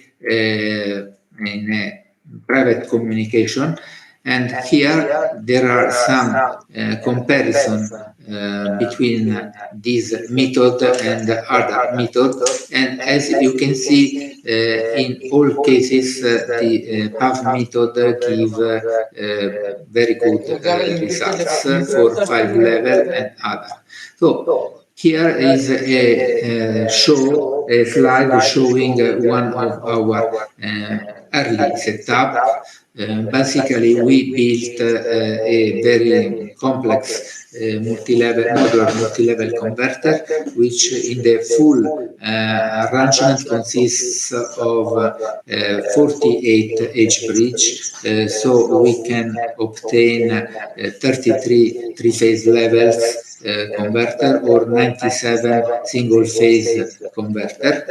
in private communication. And here there are some comparison between this method and other methods. And as you can see, in all cases, the PAF method give very good results for 5 level and other. So here is a slide showing one of our early setup. Basically, we built a very complex modular multi-level converter, which in the full arrangement consists of 48 H-bridge, so we can obtain 33 three-phase levels converter or 97 single-phase converter.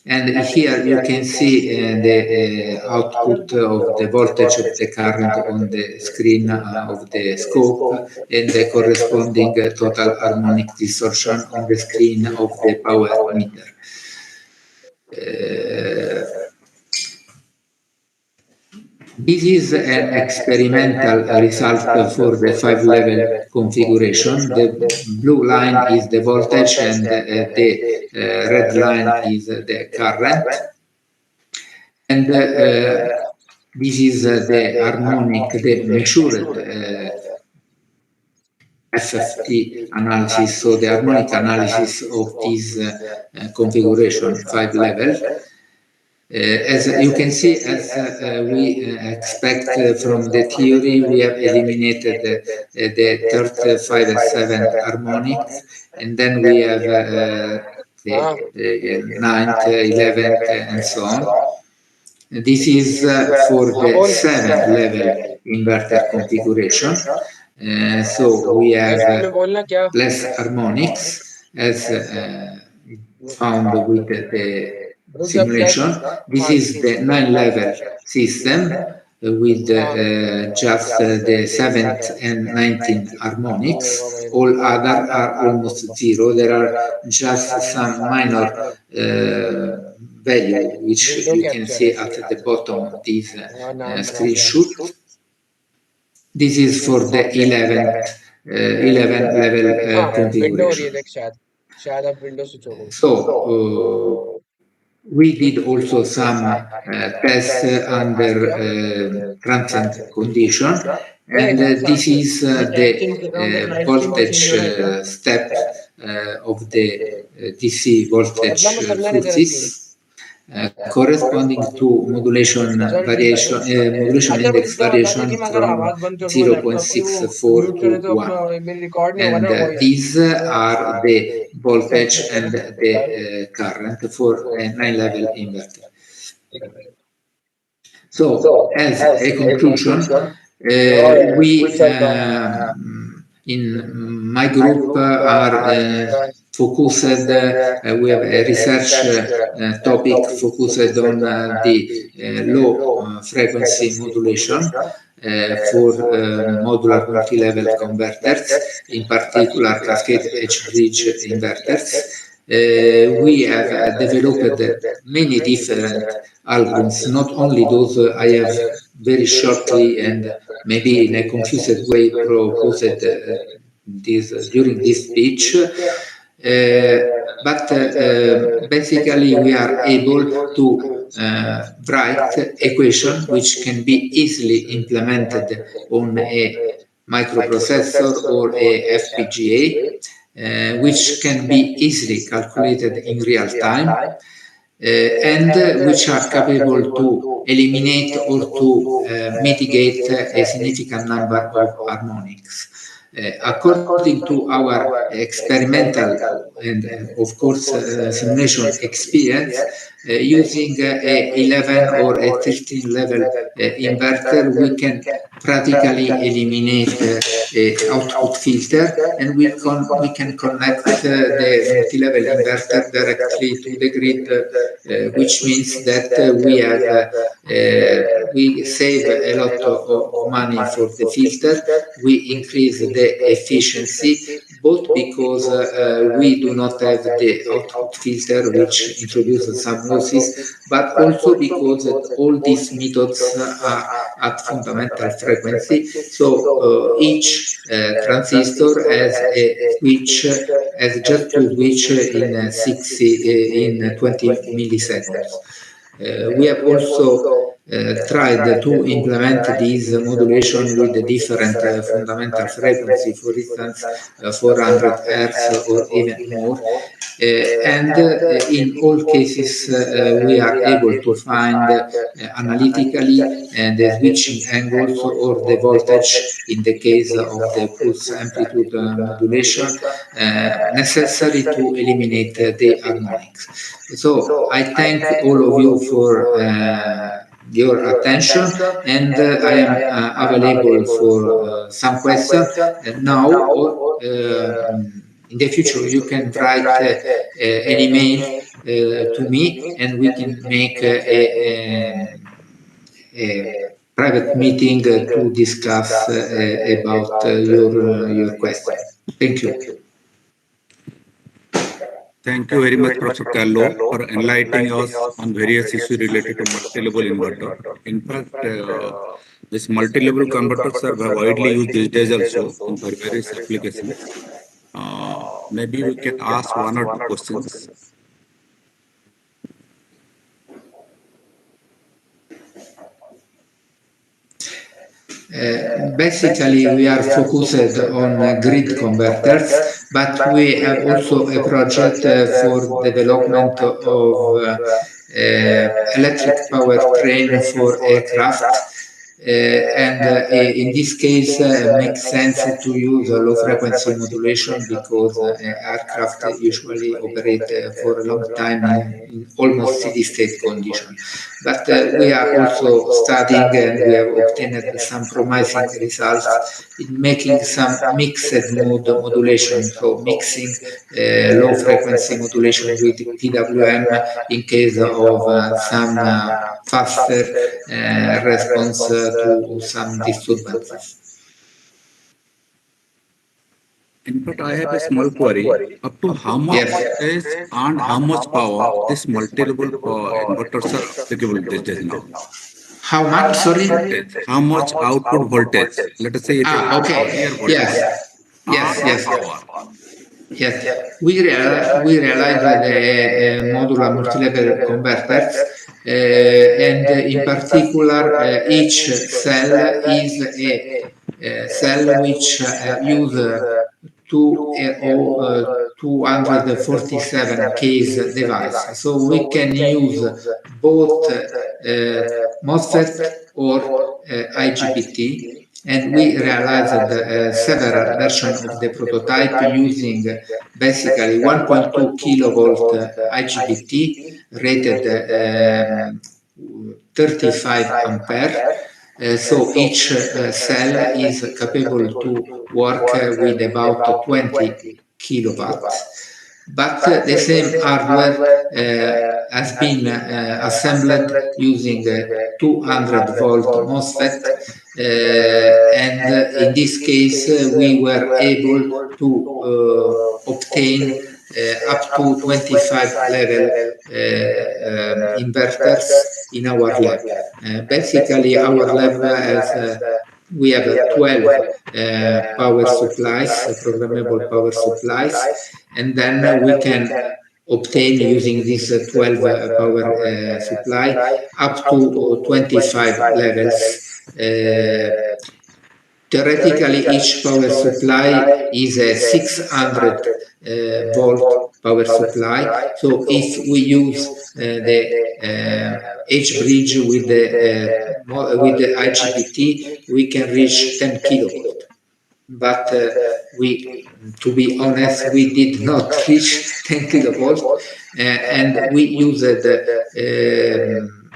And here you can see the output of the voltage of the current on the screen of the scope and the corresponding total harmonic distortion on the screen of the power meter. This is an experimental result for the 5-level configuration. The blue line is the voltage and the red line is the current. And this is the harmonic, the measured FFT analysis, so the harmonic analysis of this configuration 5-level. As you can see, as we expect from the theory, we have eliminated the third, 5, and 7 harmonic, and then we have the 9th, 11th, and so on. This is for the 7 level inverter configuration. So we have less harmonics as found with the simulation. This is the 9-level system with just the 7th and 19th harmonics. All other are almost zero. There are just some minor value which you can see at the bottom of this screenshot. This is for the 11 level configuration. So we did also some tests under transient condition, and this is the voltage step of the DC voltage fluxes. Corresponding to modulation index variation from 0.64 to 1. And these are the voltage and the current for a 9-level inverter. So, as a conclusion, we in my group are focused, we have a research topic focused on the low frequency modulation for modular multi-level converters, in particular cascade edge bridge inverters. We have developed many different algorithms, not only those I have very shortly and maybe in a confused way proposed during this speech. But basically we are able to write equation which can be easily implemented on a microprocessor or a FPGA, which can be easily calculated in real time, and which are capable to eliminate or to mitigate a significant number of harmonics. According to our experimental and of course simulation experience, using a 11 or a 13 level inverter, we can practically eliminate output filter, and we can connect the multi-level inverter directly to the grid, which means that we save a lot of money for the filter. We increase the efficiency, both because we do not have the output filter which introduces some losses, but also because all these methods are at fundamental frequency. So each transistor has a switch, has just to switch in 20 milliseconds. We have also tried to implement this modulation with a different fundamental frequency, for instance, 400 Hz or even more. And in all cases, we are able to find analytically the switching angles or the voltage in the case of the pulse amplitude modulation necessary to eliminate the harmonics. So I thank all of you for your attention, and I am available for some questions now or in the future. You can write an email to me, and we can make a private meeting to discuss about your question. Thank you. Thank you very much, Professor Carlo, for enlightening us on various issues related to multi-level inverter. In fact, these multi-level converters are widely used these days also in various applications. Maybe we can ask one or two questions. Basically, we are focused on grid converters, but we have also a project for development of electric powertrain for aircraft. In this case, makes sense to use low frequency modulation because aircraft usually operate for a long time in almost steady state condition. But we are also studying and we have obtained some promising results in making some mixed mode modulation, so mixing low frequency modulation with PWM in case of some faster response to some disturbances. In fact, I have a small query. Up to how much voltage and how much power this multi-level inverters are applicable these days now? How much? Sorry. Voltage. How much output voltage? Let us say it is Okay. clear voltage. Yes. And power. Yes, we realize that the modular multi-level converters, and in particular, each cell is a cell which use 247 case device. So we can use both MOSFET or IGBT, and we realized several versions of the prototype using basically 1.2 kilovolt IGBT rated 35 ampere. So each cell is capable to work with about 20 kilowatts. But the same hardware has been assembled using 200 volt MOSFET, and in this case we were able to obtain up to 25 level inverters in our lab. Basically, our lab has we have 12 power supplies, programmable power supplies, and then we can obtain using this 12 power supply up to 25 levels. Theoretically, each power supply is a 600 volt power supply. So if we use the H bridge with the IGBT, we can reach 10 kilovolt. But to be honest, we did not reach 10 kilovolt, and we used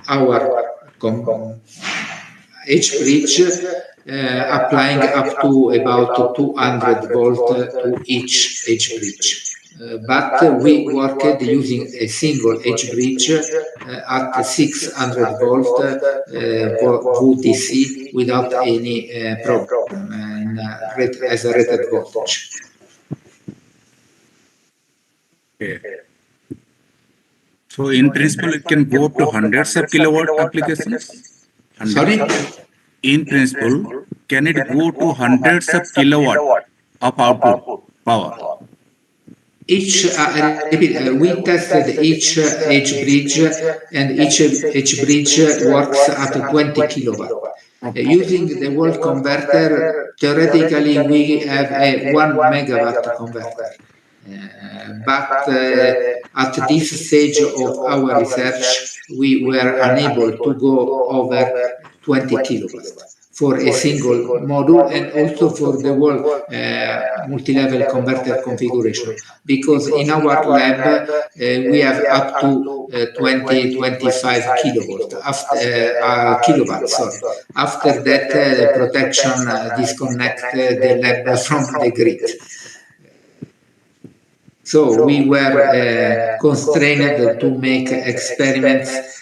our H bridge, applying up to about 200 volt to each H bridge. But we worked using a single H bridge at 600 volt VDC without any problem as a rated voltage. Okay. So in principle, it can go up to hundreds of kilowatt applications. Sorry? In principle, can it go to hundreds of kilowatt of output power? Each, we tested each H bridge, and each H bridge works at 20 kilowatt. Using the wall converter, theoretically we have a 1 megawatt converter. But at this stage of our research, we were unable to go over 20 kilowatts for a single module, and also for the whole multi-level converter configuration, because in our lab we have up to 25 kilowatts kilowatts. Sorry. After that, the protection disconnect the lab from the grid. So we were constrained to make experiments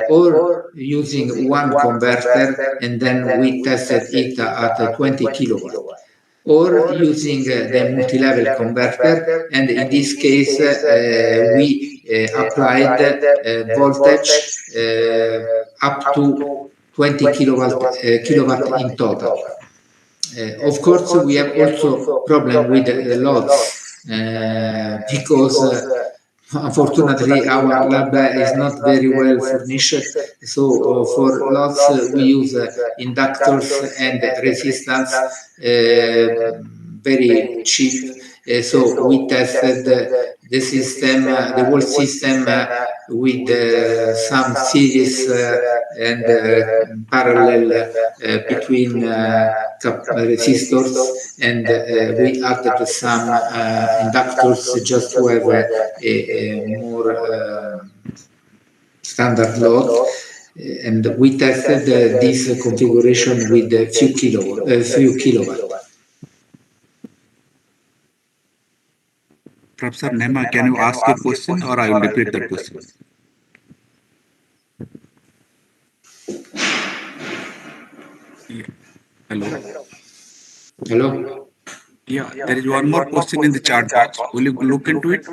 or using one converter, and then we tested it at 20 kilowatt, or using the multi-level converter, and in this case we applied voltage up to 20 kilowatt in total. Of course, we have also problem with the loads, because unfortunately our lab is not very well furnished. So for loads we use inductors and resistance, very cheap. So we tested the system, the whole system with some series and parallel between resistors, and we added some inductors just to have a more standard load. And we tested this configuration with a few kilowatt. Professor Nema, can you ask your question or I will repeat that question? Yeah. Hello. Hello? Yeah, there is one more question in the chat box. Will you look into it?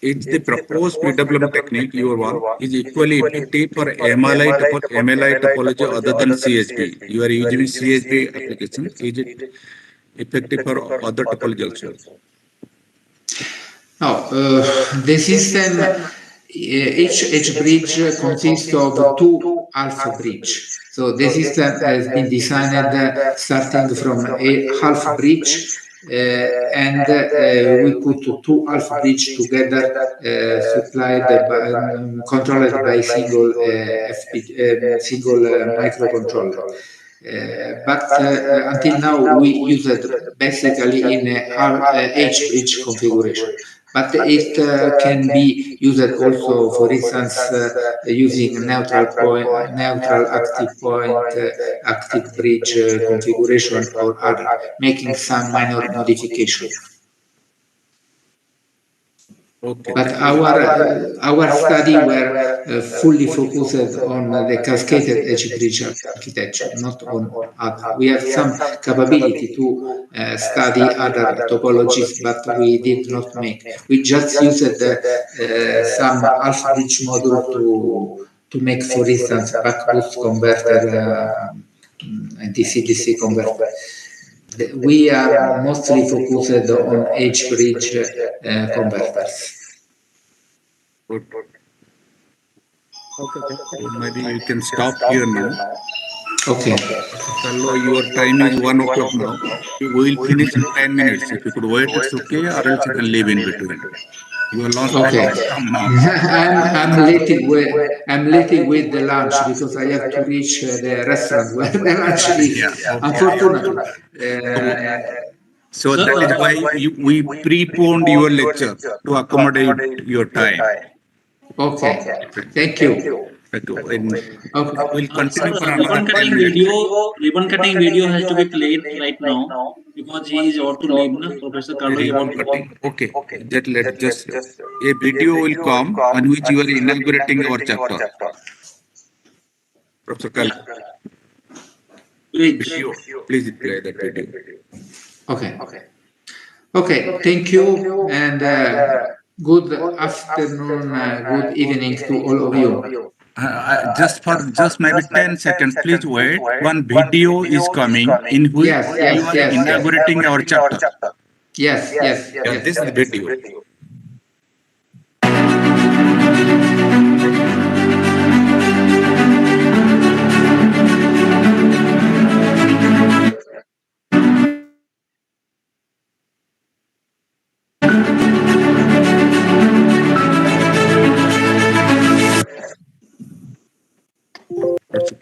Is the proposed PWM technique, your one, is equally effective for MLI topology other than CHP? You are using CHP application. Is it effective for other topology also? Now, the system, each edge bridge consists of two alpha bridge. So the system has been designed starting from a half bridge, and we put two alpha bridge together, supplied by, controlled by single single microcontroller. But until now we use it basically in a H-bridge configuration. But it can be used also, for instance, using neutral active point, active bridge configuration or other, making some minor modification. Okay. But our study were fully focused on the cascaded edge bridge architecture, not on other. We have some capability to study other topologies, but we did not make. We just used some half bridge module to make, for instance, buck boost converter and DC-DC converter. We are mostly focused on edge bridge converters. Good. Maybe you can stop here now. Okay. Hello, your time is 1 o'clock now. We will finish in 10 minutes. If you could wait, it's okay, or else you can leave in between. Your lunch time has come now. I'm late with the lunch because I have to reach the restaurant where the lunch is. Yeah, okay. Unfortunately. So that is why we preponed your lecture to accommodate your time. Okay. Thank you. We'll continue for ribbon another 10 cutting minutes. ribbon cutting video has to be played right now because he is ought to leave, na? Professor Carlo, you want to Cutting. Okay. Just a video will come on which you are inaugurating our chapter. Professor Carlo, please play that video. Okay. Thank you, and good afternoon, good evening to all of you. Just maybe 10 seconds, please wait. One video is coming in which you are inaugurating our chapter. Yes. This is the video.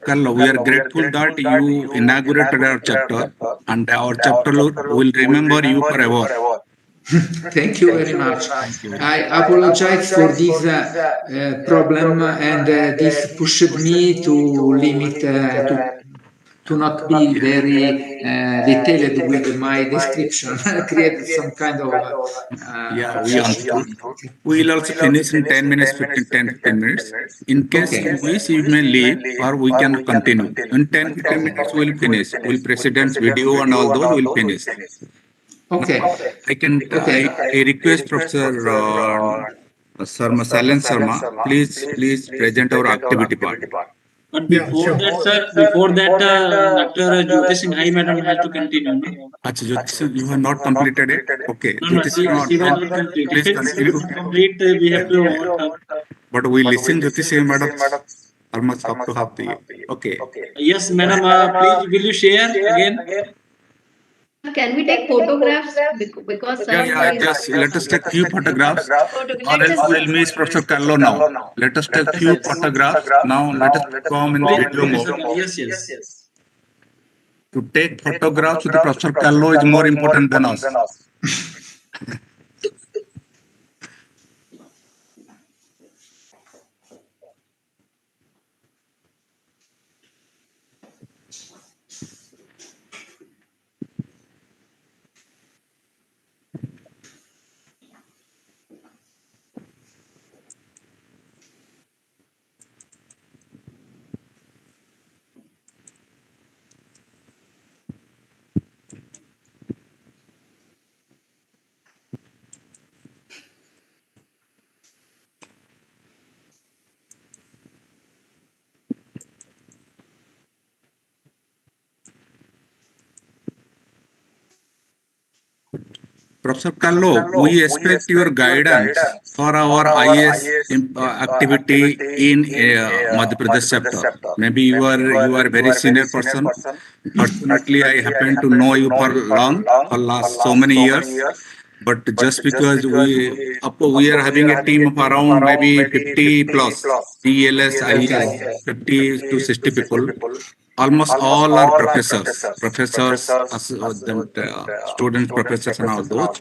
Carlo, we are grateful that you inaugurated our chapter, and our chapter will remember you forever. Thank you very much. I apologize for this problem, and this pushed me to limit to not be very detailed with my description, create some kind of we understood. We will also finish in 10 minutes, 15 minutes. In case you wish, you may leave or we can continue. In 10-15 minutes, we will finish. We'll President's video and all those will finish. Okay. I request Professor Silent Sharma, please present our activity part. But before that, sir, Dr. Jyoti Singh Madam has to continue. No? Achha, Jyoti, you have not completed it? Okay. No, she was not completed. Please continue. Complete, we have to overcome. But we listen Jyoti Singh Madam almost up to half the year. Okay. Yes, Madam, please will you share again? Can we take photographs? Because Just let us take few photographs. let us We'll miss Professor Carlo now. Let us take few photographs. Now let us come in Please, video mode. yes. To take photographs with Professor Carlo is more important than us. Professor Carlo, we expect your guidance for our IAS activity in Madhya Pradesh chapter. Maybe you are a very senior person. Fortunately, I happen to know you for last so many years. But just because we are having a team of around maybe 50 plus PELS, IES, 50 to 60 people. Almost all are students, professors, and all those.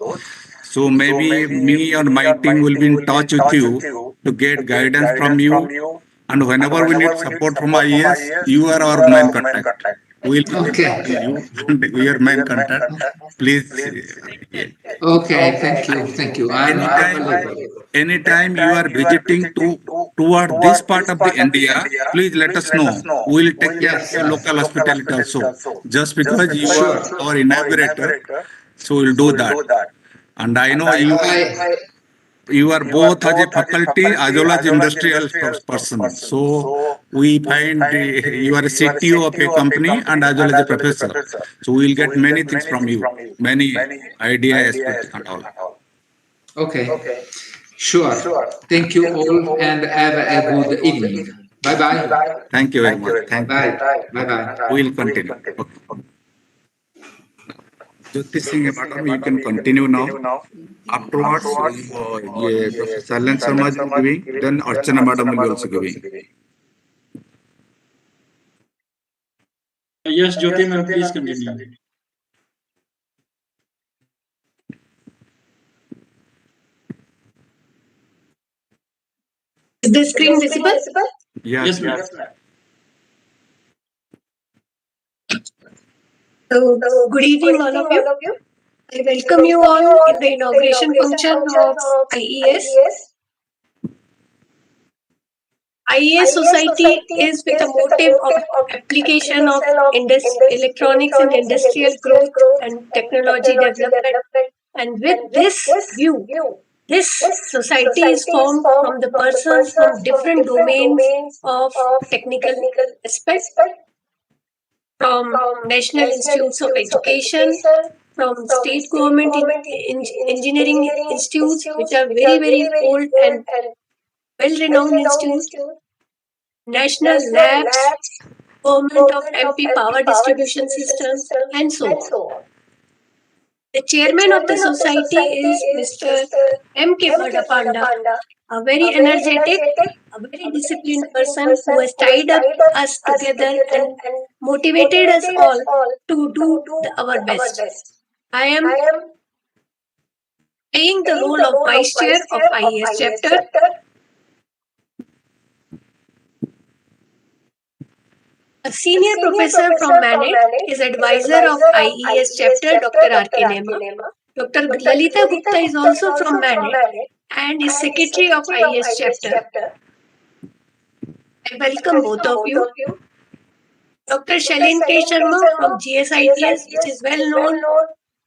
So maybe me or my team will be in touch with you to get guidance from you. And whenever we need support from IES, you are our main contact. We will Okay. you and we are main contact. Please. Okay, thank you. I'm available. Anytime you are visiting toward this part of the India, please let us know. We will take care of your local hospitality also. Just because you are Sure. our inaugurator, so we'll do that. And I know you are both as a faculty as well as industrial person. So we find you are a CTO of a company and as well as a professor. So we'll get many things from you, many ideas and all. Okay. Sure. Thank you all and have a good evening. Bye bye. Thank you very much. Thank you. Bye. Bye bye. We'll continue. Okay. Jyoti Singh, madam, you can continue now. Afterwards, Professor Sailen Sharma will be giving, then Archana madam will be also giving. Yes, Jyoti ma'am, please continue. Is the screen visible? Yes, ma'am. So, good evening, all of you. I welcome you all in the inauguration function of IES. IES Society is with a motive of application of electronics in industrial growth and technology development. And with this view, this society is formed from the persons from different domains of technical aspect, from National Institutes of Education, from state government engineering institutes, which are very, very old and well-renowned institutes, national labs, government of MP power distribution systems, and so on. The chairman of the society is Mr. M.K. Panda, a very energetic, a very disciplined person who has tied up us together and motivated us all to do our best. I am playing the role of vice chair of IES chapter. A senior professor from Manet is advisor of IES chapter, Dr. R.K. Nema. Dr. Lalita Gupta is also from Manet and is secretary of IES chapter. I welcome both of you. Dr. Shalin K. Sharma from GSITS, which is well-known,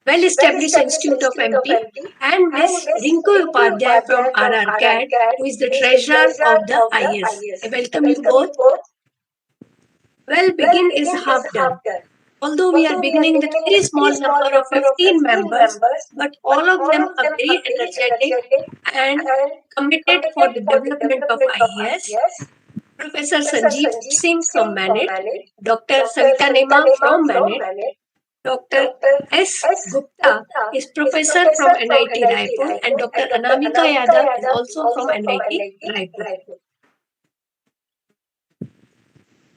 well-established institute of MP, and Ms. Rinku Upadhyay from RR who is the treasurer of the IES. I welcome you both. Well, begin is half done. Although we are beginning with a very small number of 15 members, but all of them are very energetic and committed for the development of IES. Professor Sanjeev Singh from Manet, Dr. Savita Nema from Manet, Dr. S. Gupta is professor from NIT Raipur and Dr. Anamika Yadav is also from NIT Raipur.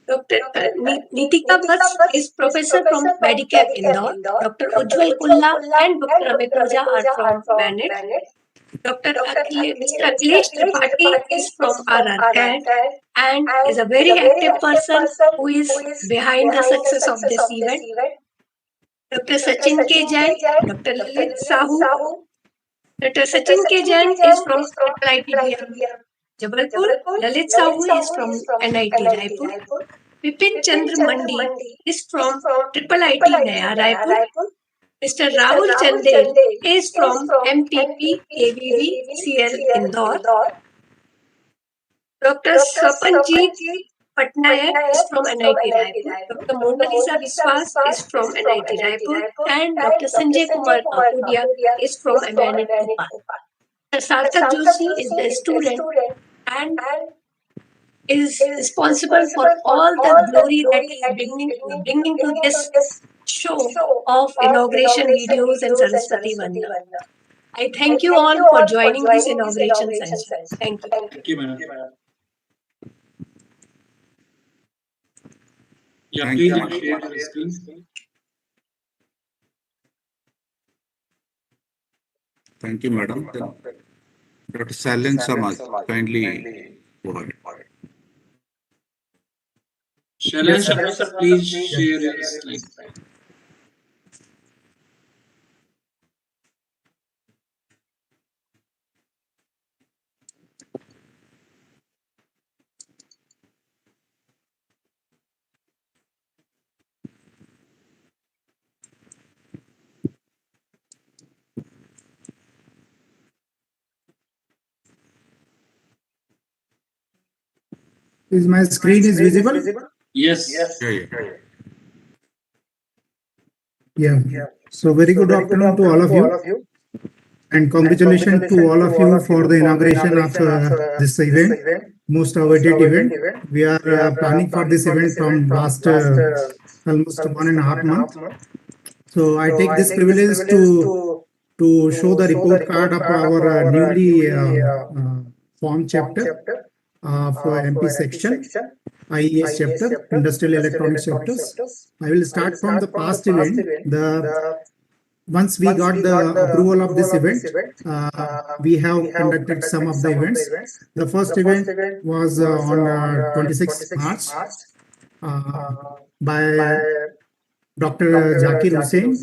Dr. Nitika Bhatt is professor from Medicare Indore. Dr. Ujjwal Kulla and Dr. Amit Ojha are from Bennett. Mr. Akhilesh Tripathi is from RRCAD and is a very active person who is behind the success of this event. Dr. Sachin K. Jain, Dr. Lalit Sahu. Dr. Sachin K. Jain is from IIT Jabalpur. Lalit Sahu is from NIT Raipur. Vipin Chandra Mandi is from IIIT Naya Raipur. Mr. Rahul Chandel is from MPP AVV CL Indore. Dr. Swapanjeet Patnaik is from NIT Raipur. Dr. Mona Lisa Viswas is from NIT Raipur. And Dr. Sanjay Kumar Kakudia is from NIT Bhopal. Dr. Sarthak Joshi is the student and is responsible for all the glory that he is bringing to this show of inauguration videos and Saraswati Vandana. I thank you all for joining this inauguration session. Thank you. Thank you, madam. Yeah, Thank please you, do madam. share your screen. Thank you, madam. Then Dr. Sailen Samaj, kindly go ahead. Shailen Sharma, sir, please share your slide. Is my screen is visible? Yes. Yeah. So very good afternoon to all of you, and congratulations to all of you for the inauguration of this event, most awaited event. We are planning for this event from last almost 1.5 months. So I take this privilege to show the report card of our newly formed chapter for MP section, IES chapter, Industrial Electronics chapters. I will start from the past event. Once we got the approval of this event, we have conducted some of the events. The first event was on 26th March by Dr. Zakir Hussain.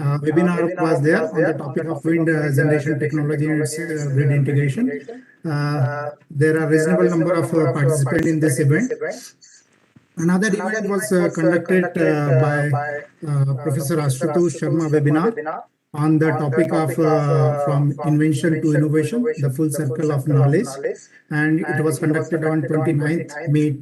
Webinar was there on the topic of wind generation technology and its grid integration. There are reasonable number of participants in this event. Another event was conducted by Professor Ashutosh Sharma webinar on the topic of from invention to innovation, the full circle of knowledge, and it was conducted on 29th May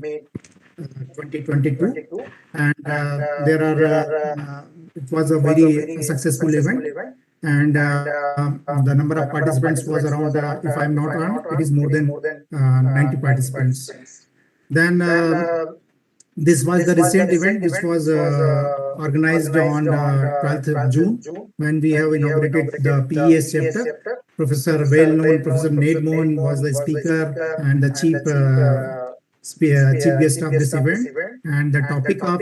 2022, and there are it was a very successful event, and the number of participants was around, if I'm not wrong, it is more than 90 participants. Then this was the recent event which was organized on 12th of June when we have inaugurated the PES chapter. Professor well-known Professor Ned Mohan was the speaker and the chief guest of this event, and the topic of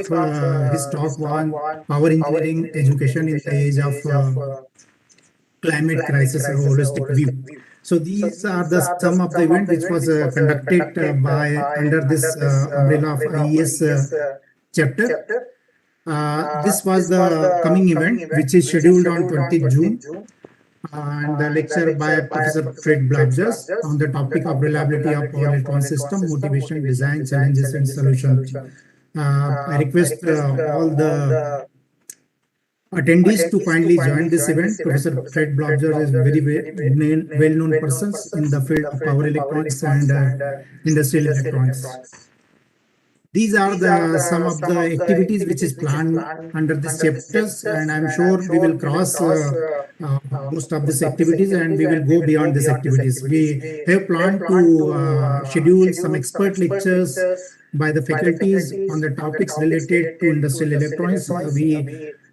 his talk was power engineering education in the age of climate crisis, a holistic view. So these are the some of the event which was conducted by under this umbrella of IES chapter. This was the coming event which is scheduled on 20th June, and the lecture by Professor Frede Blaabjerg on the topic of reliability of power electron system, motivation, design, challenges and solutions. I request all the attendees to kindly join this event. Professor Frede Blaabjerg is very well-known person in the field of power electronics and industrial electronics. These are the some of the activities which is planned under these chapters, and I'm sure we will cross most of these activities and we will go beyond these activities. We have planned to schedule some expert lectures by the faculties on the topics related to industrial electronics.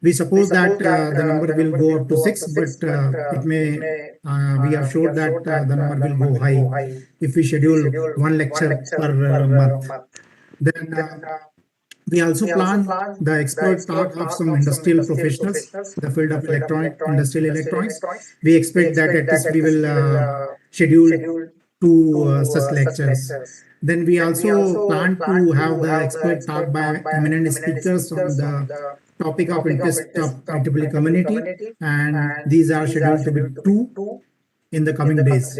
We suppose that the number will go up to 6, but it may, we are sure that the number will go high if we schedule one lecture per month. Then we also plan the expert talk of some industrial professionals, the field of industrial electronics. We expect that at least we will schedule two such lectures. Then we also plan to have the expert talk by eminent speakers on the topic of interest of IEEE community, and these are scheduled to be two in the coming days.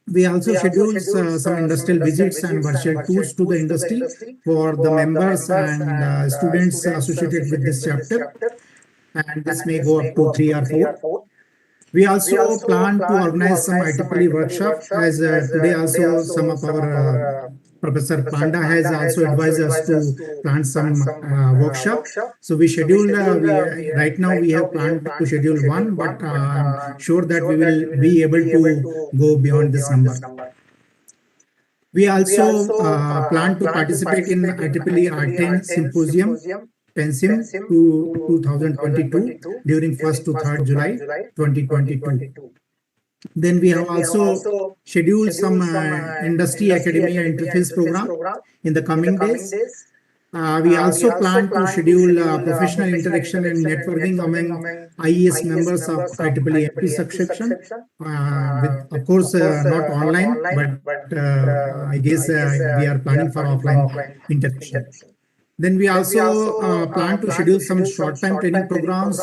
We also schedule some industrial visits and virtual tours to the industry for the members and students associated with this chapter, and this may go up to 3 or 4. We also plan to organize some IEEE workshop, as today also some of our Professor Panda has also advised us to plan some workshop. So we scheduled, right now we have planned to schedule one, but I'm sure that we will be able to go beyond this number. We also plan to participate in IEEE R10 Symposium, TENSIM 2022 during 1st to 3rd July 2022. Then we have also scheduled some industry academia interface program in the coming days. We also plan to schedule professional interaction and networking among IES members of IEEE MP subsection, with, of course, not online, but I guess we are planning for offline interaction. Then we also plan to schedule some short-time training programs,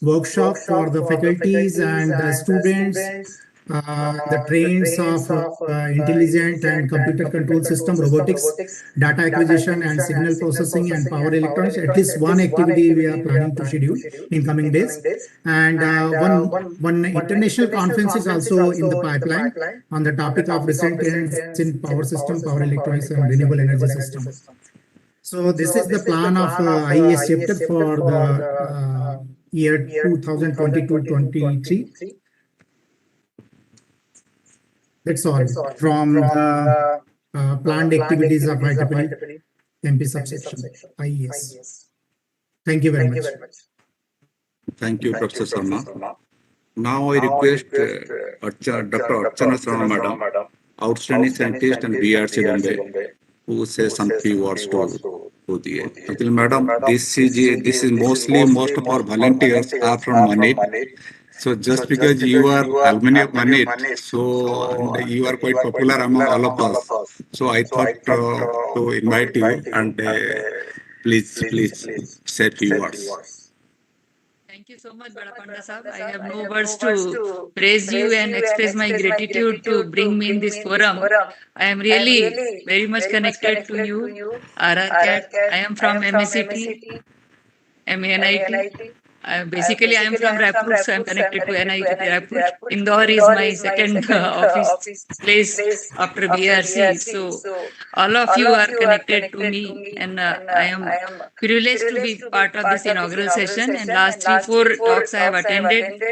workshop for the faculties and the students, the trains of intelligent and computer control system, robotics, data acquisition and signal processing and power electronics. At least one activity we are planning to schedule in coming days. And one international conference is also in the pipeline on the topic of recent trends in power system, power electronics and renewable energy system. So this is the plan of IES chapter for the year 2022-23. That's all from the planned activities of IEEE MP subsection, IES. Thank you very much. Thank you, Professor Sharma. Now I request Dr. Archana Sharma, Madam, outstanding scientist and BRC Bombay, who says some few words to the actually, Madam, this is mostly most of our volunteers are from Manit. So just because you are alumni of Manit, so and you are quite popular among all of us. So I thought to invite you and please say a few words. Thank you so much, Badapanda Sahab. I have no words to praise you and express my gratitude to bring me in this forum. I am really very much connected to you, RRCAT. I am from MSCT, MANIT. Basically, I am from Raipur, so I am connected to NIT Raipur. Indore is my second office place after BRC. So all of you are connected to me, and I am privileged to be part of this inaugural session. And last 3-4 talks I have attended,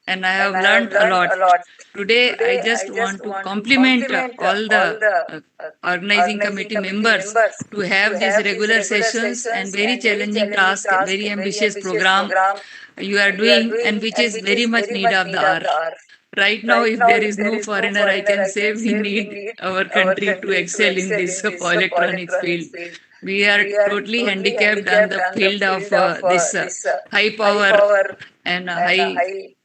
and I have learned a lot. Today, I just want to compliment all the organizing committee members to have these regular sessions and very challenging task, very ambitious program you are doing, and which is very much need of the hour. Right now, if there is no foreigner, I can say we need our country to excel in this electronics field. We are totally handicapped on the field of this high power and high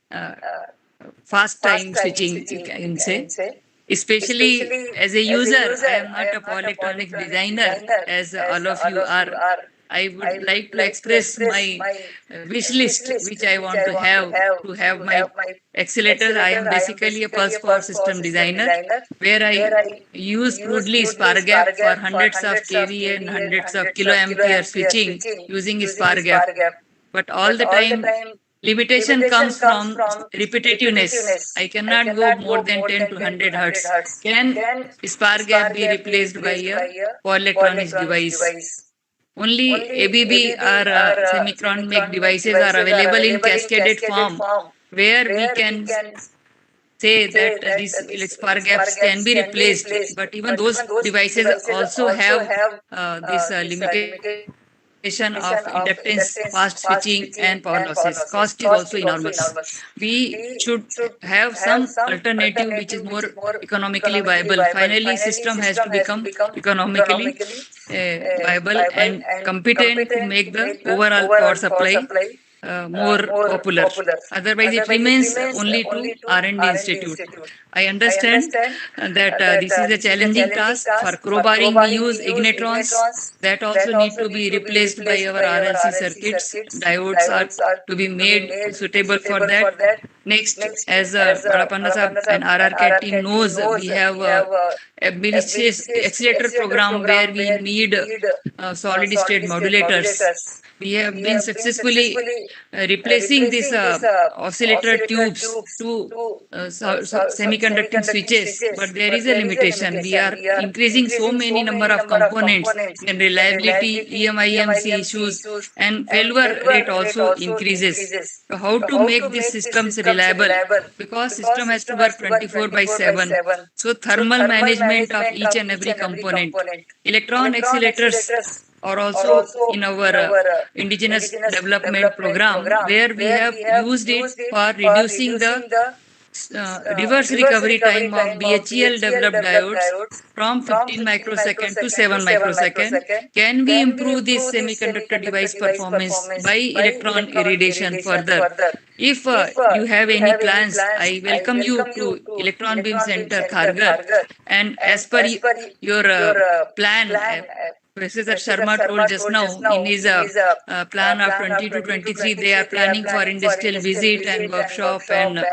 fast time switching, you can say. Especially as a user, I am not a power electronics designer, as all of you are. I would like to express my wish list, which I want to have my accelerator. I am basically a pulse power system designer, where I use crudely spark gap for hundreds of kV and hundreds of kiloampere switching using spark gap. But all the time, limitation comes from repetitiveness. I cannot go more than 10 to 100 hertz. Can spark gap be replaced by a power electronics device? Only ABB or semicron make devices are available in cascaded form, where we can say that these spark gaps can be replaced. But even those devices also have this limitation of inductance, fast switching, and power losses. Cost is also enormous. We should have some alternative which is more economically viable. Finally, system has to become economically viable and competent to make the overall power supply more popular. Otherwise, it remains only to R&D institute. I understand that this is a challenging task. For crowbarring, we use ignitrons that also need to be replaced by our RLC circuits. Diodes are to be made suitable for that. Next, as Balapanda Sahab and RRK team knows, we have ambitious accelerator program where we need solid state modulators. We have been successfully replacing these oscillator tubes to semiconducting switches, but there is a limitation. We are increasing so many number of components, and reliability, EMIMC issues, and failure rate also increases. So how to make these systems reliable? Because system has to work 24/7. So thermal management of each and every component. Electron accelerators are also in our indigenous development program, where we have used it for reducing the reverse recovery time of BHEL developed diodes from 15 microsecond to 7 microsecond. Can we improve this semiconductor device performance by electron irradiation further? If you have any plans, I welcome you to Electron Beam Center, Kharghar. And as per your plan, Professor Sharma told just now in his plan of 20 to 23, they are planning for industrial visit and workshop and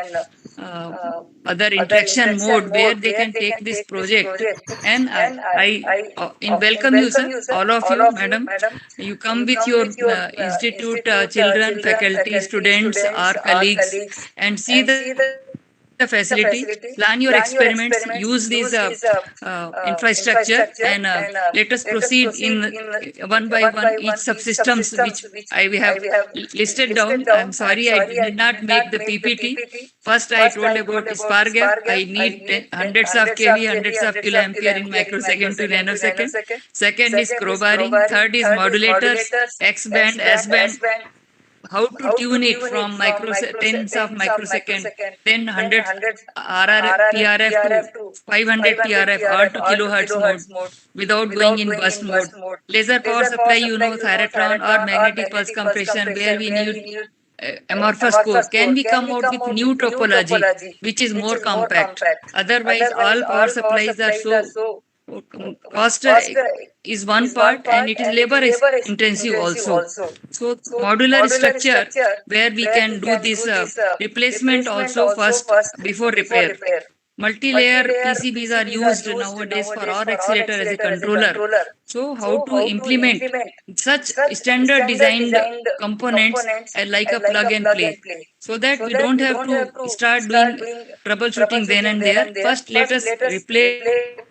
other interaction mode where they can take this project. And I welcome you, sir, all of you, madam. You come with your institute children, faculty, students, or colleagues, and see the facility, plan your experiments, use these infrastructure, and let us proceed in one by one each subsystems which I have listed down. I'm sorry I did not make the PPT. First, I told about spark gap. I need hundreds of kV, hundreds of kiloampere in microsecond to nanosecond. Second is crowbarring. Third is modulators, X band, S band. How to tune it from tens of microsecond, then 100 PRF to 500 PRF or to kilohertz mode without going in burst mode. Laser power supply, thyratron or magnetic pulse compression, where we need amorphous core. Can we come out with new topology which is more compact? Otherwise, all power supplies are so cost is one part, and it is labor intensive also. So modular structure where we can do this replacement also first before repair. Multi-layer PCBs are used nowadays for our accelerator as a controller. So how to implement such standard designed components like a plug and play, so that we don't have to start doing troubleshooting then and there. First, let us replace,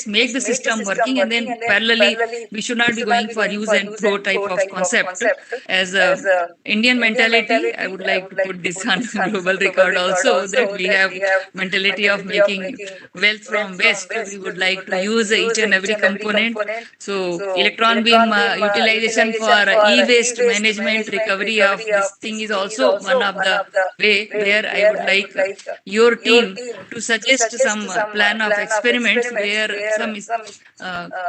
make the system working, and then parallelly we should not be going for use and throw type of concept. As a Indian mentality, I would like to put this on global record also, that we have mentality of making wealth from waste. We would like to use each and every component. So electron beam utilization for e-waste management, recovery of this thing is also one of the way where I would like your team to suggest some plan of experiments where some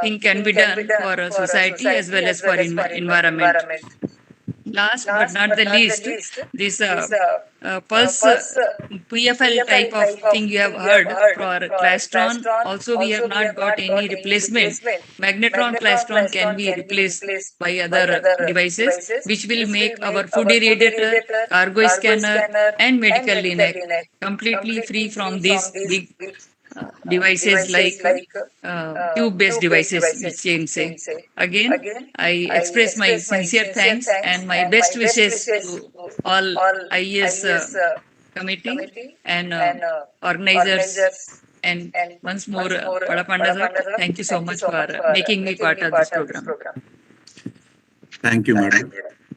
thing can be done for society as well as for environment. Last but not the least, this pulse PFL type of thing you have heard for klystron. Also, we have not got any replacement. Magnetron klystron can be replaced by other devices, which will make our food irradiator, cargo scanner, and medical linac completely free from these big devices like tube-based devices, which James say. Again, I express my sincere thanks and my best wishes to all IES committee and organizers. And once more, Padapanda sir, thank you so much for making me part of this program. Thank you, madam.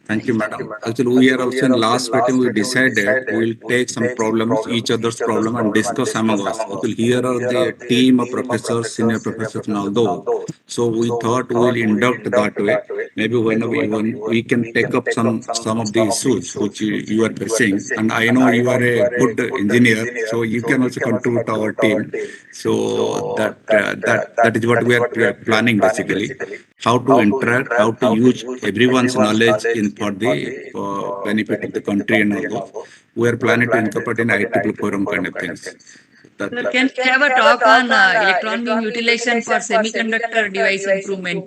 Thank you, madam. Actually, we are also in last meeting, we decided we will take some problems, each other's problem, and discuss among us. Actually, here are the team of professors, senior professors, and all those. So we thought we will induct that way. maybe when we can take up some of the issues which you are facing. And I know you are a good engineer, so you can also contribute to our team. So that is what we are planning basically. How to interact, how to use everyone's knowledge in for the benefit of the country and all those. We are planning to incorporate in IEEE forum kind of things. Sir, can we have a talk on electron beam utilization for semiconductor device improvement?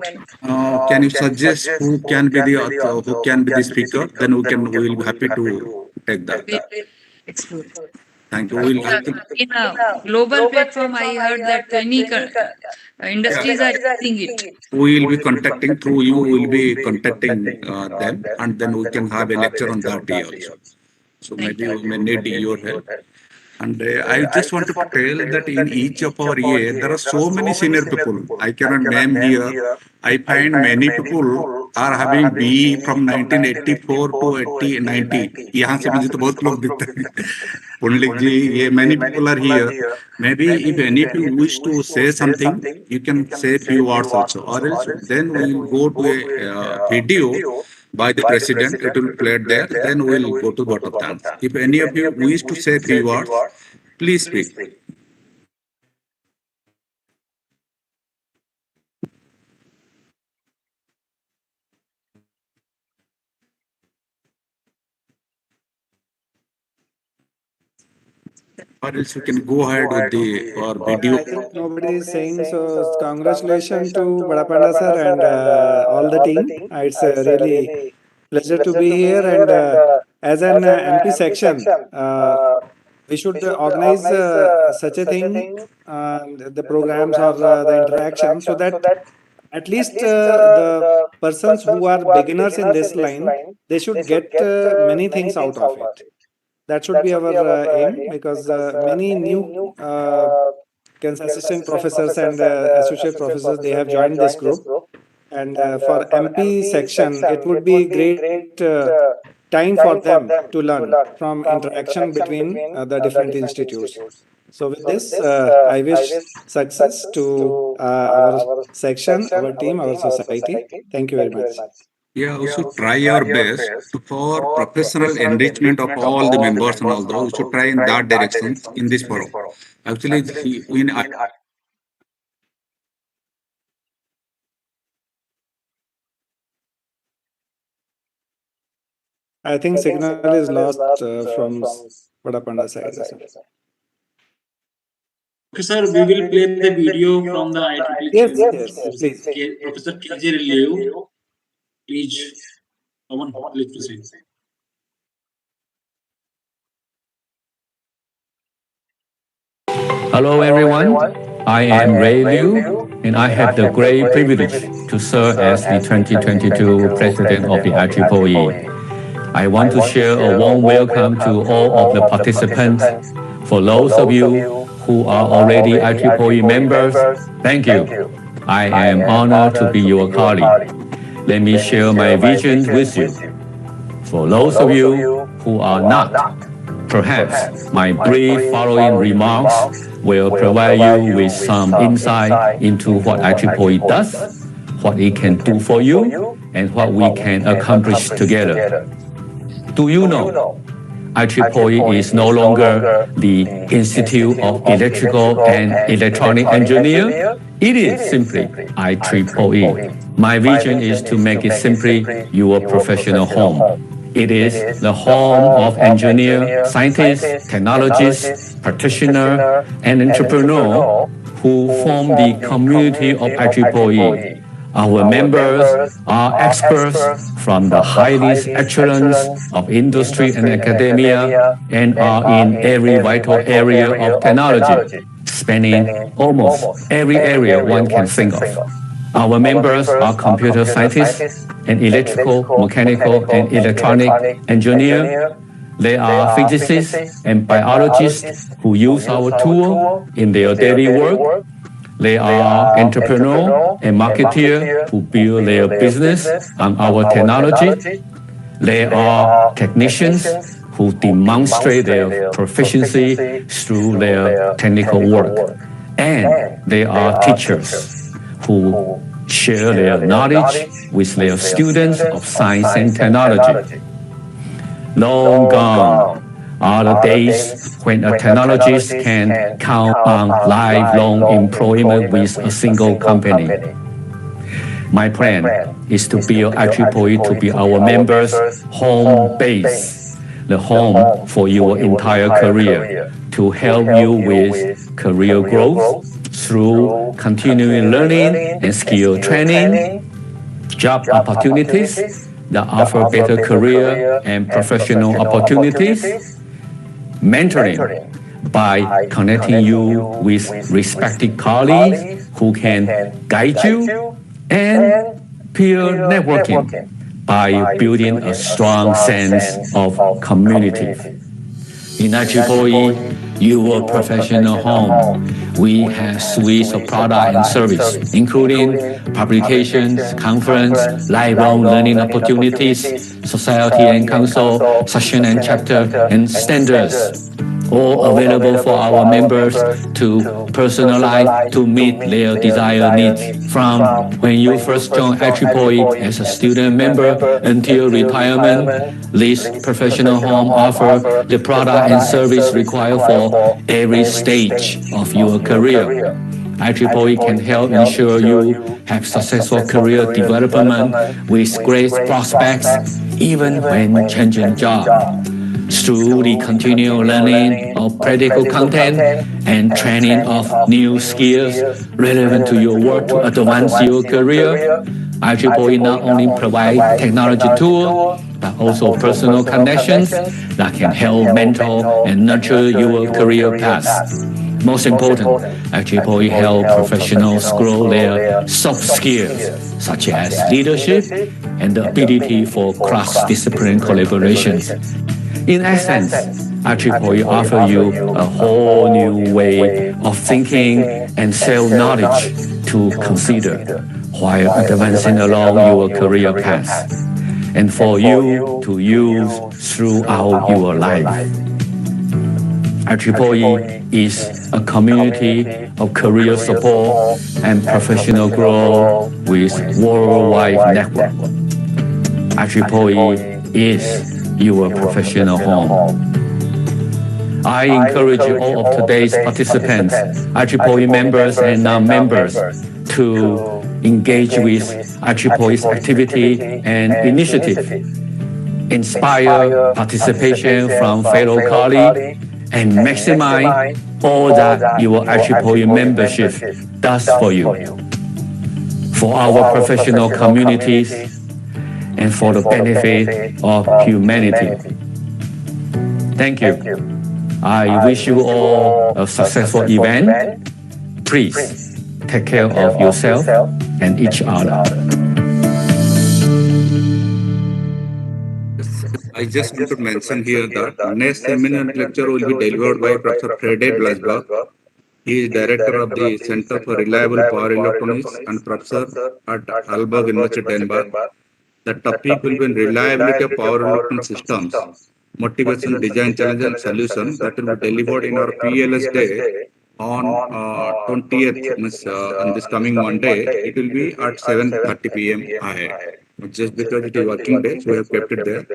Can you suggest who can be the who can be the speaker? Then we will be happy to take that. Explore. Thank you. In a global platform, I heard that many industries are using it. We will be contacting through you. We will be contacting them, and then we can have a lecture on that day also. So maybe we may need your help. And I just want to tell that in each of our year, there are so many senior people. I cannot name here. I find many people are having BE from 1984 to 90. यहाँ से मुझे तो बहुत लोग दिखते हैं. Punlik ji, ये many people are here. Maybe if any of you wish to say something, you can say few words also. Or else then we will go to a video by the president, it will play there, then we will go to vote of thanks. If any of you wish to say few words, please speak. Or else you can go ahead with the video. I think nobody is saying so. Congratulations to Badapanda sir and all the team. It's really pleasure to be here. And as an MP section, we should organize such a thing, the programs or the interaction, so that at least the persons who are beginners in this line, they should get many things out of it. That should be our aim, because many new assistant professors and associate professors, they have joined this group. And for MP section, it would be great time for them to learn from interaction between the different institutes. So with this, I wish success to our section, our team, our society. Thank you very much. Yeah, we should try our best for professional enrichment of all the members and all those. We should try in that direction in this forum. Actually, I think signal is lost from Badapanda side. Okay, sir, we will play the video from the IEEE Yes, chairman, please. Professor KJ Liu. Please, someone, please proceed. Hello everyone, I am Ray Liu and I have the great privilege to serve as the 2022 President of the IEEE. I want to share a warm welcome to all of the participants. For those of you who are already IEEE members, thank you. I am honored to be your colleague. Let me share my vision with you. For those of you who are not, perhaps my brief following remarks will provide you with some insight into what IEEE does, what it can do for you, and what we can accomplish together. Do you know, IEEE is no longer the Institute of Electrical and Electronic Engineer. It is simply IEEE. My vision is to make it simply your professional home. It is the home of engineers, scientists, technologists, practitioners, and entrepreneurs who form the community of IEEE. Our members are experts from the highest echelons of industry and academia and are in every vital area of technology, spanning almost every area one can think of. Our members are computer scientists and electrical, mechanical, and electronic engineers. They are physicists and biologists who use our tool in their daily work. They are entrepreneurs and marketeers who build their business on our technology. They are technicians who demonstrate their proficiency through their technical work. And they are teachers who share their knowledge with their students of science and technology. Long gone are the days when a technologist can count on lifelong employment with a single company. My plan is to build IEEE to be our members' home base, the home for your entire career, to help you with career growth through continuing learning and skill training, job opportunities that offer better career and professional opportunities, mentoring by connecting you with respected colleagues who can guide you, and peer networking by building a strong sense of community. In IEEE, your professional home, we have suites of product and service, including publications, conference, lifelong learning opportunities, society and council, session and chapter, and standards, all available for our members to personalize to meet their desired needs. From when you first join IEEE as a student member until retirement, this professional home offers the product and service required for every stage of your career. IEEE can help ensure you have successful career development with great prospects even when changing jobs. Through the continual learning of practical content and training of new skills relevant to your work to advance your career, IEEE not only provide technology tools, but also personal connections that can help mentor and nurture your career path. Most important, IEEE help professionals grow their soft skills, such as leadership and the ability for cross-disciplinary collaboration. In essence, IEEE offers you a whole new way of thinking and self-knowledge to consider while advancing along your career path, and for you to use throughout your life. IEEE is a community of career support and professional growth with worldwide network. IEEE is your professional home. I encourage all of today's participants, IEEE members and non-members, to engage with IEEE's activity and initiative, inspire participation from fellow colleagues, and maximize all that your IEEE membership does for you, for our professional communities, and for the benefit of humanity. Thank you. I wish you all a successful event. Please take care of yourself and each other. I just want to mention here that next seminar lecture will be delivered by Professor Frede Blaabjerg. He is director of the Center for Reliable Power Electronics and professor at Aalborg University, Denmark. The topic will be reliability of power electron systems, motivation, design, challenge, and solution. That will be delivered in our PLS day on 20th, on this coming Monday. It will be at 7:30 p.m. ahead. Just because it is working day, so we have kept it there.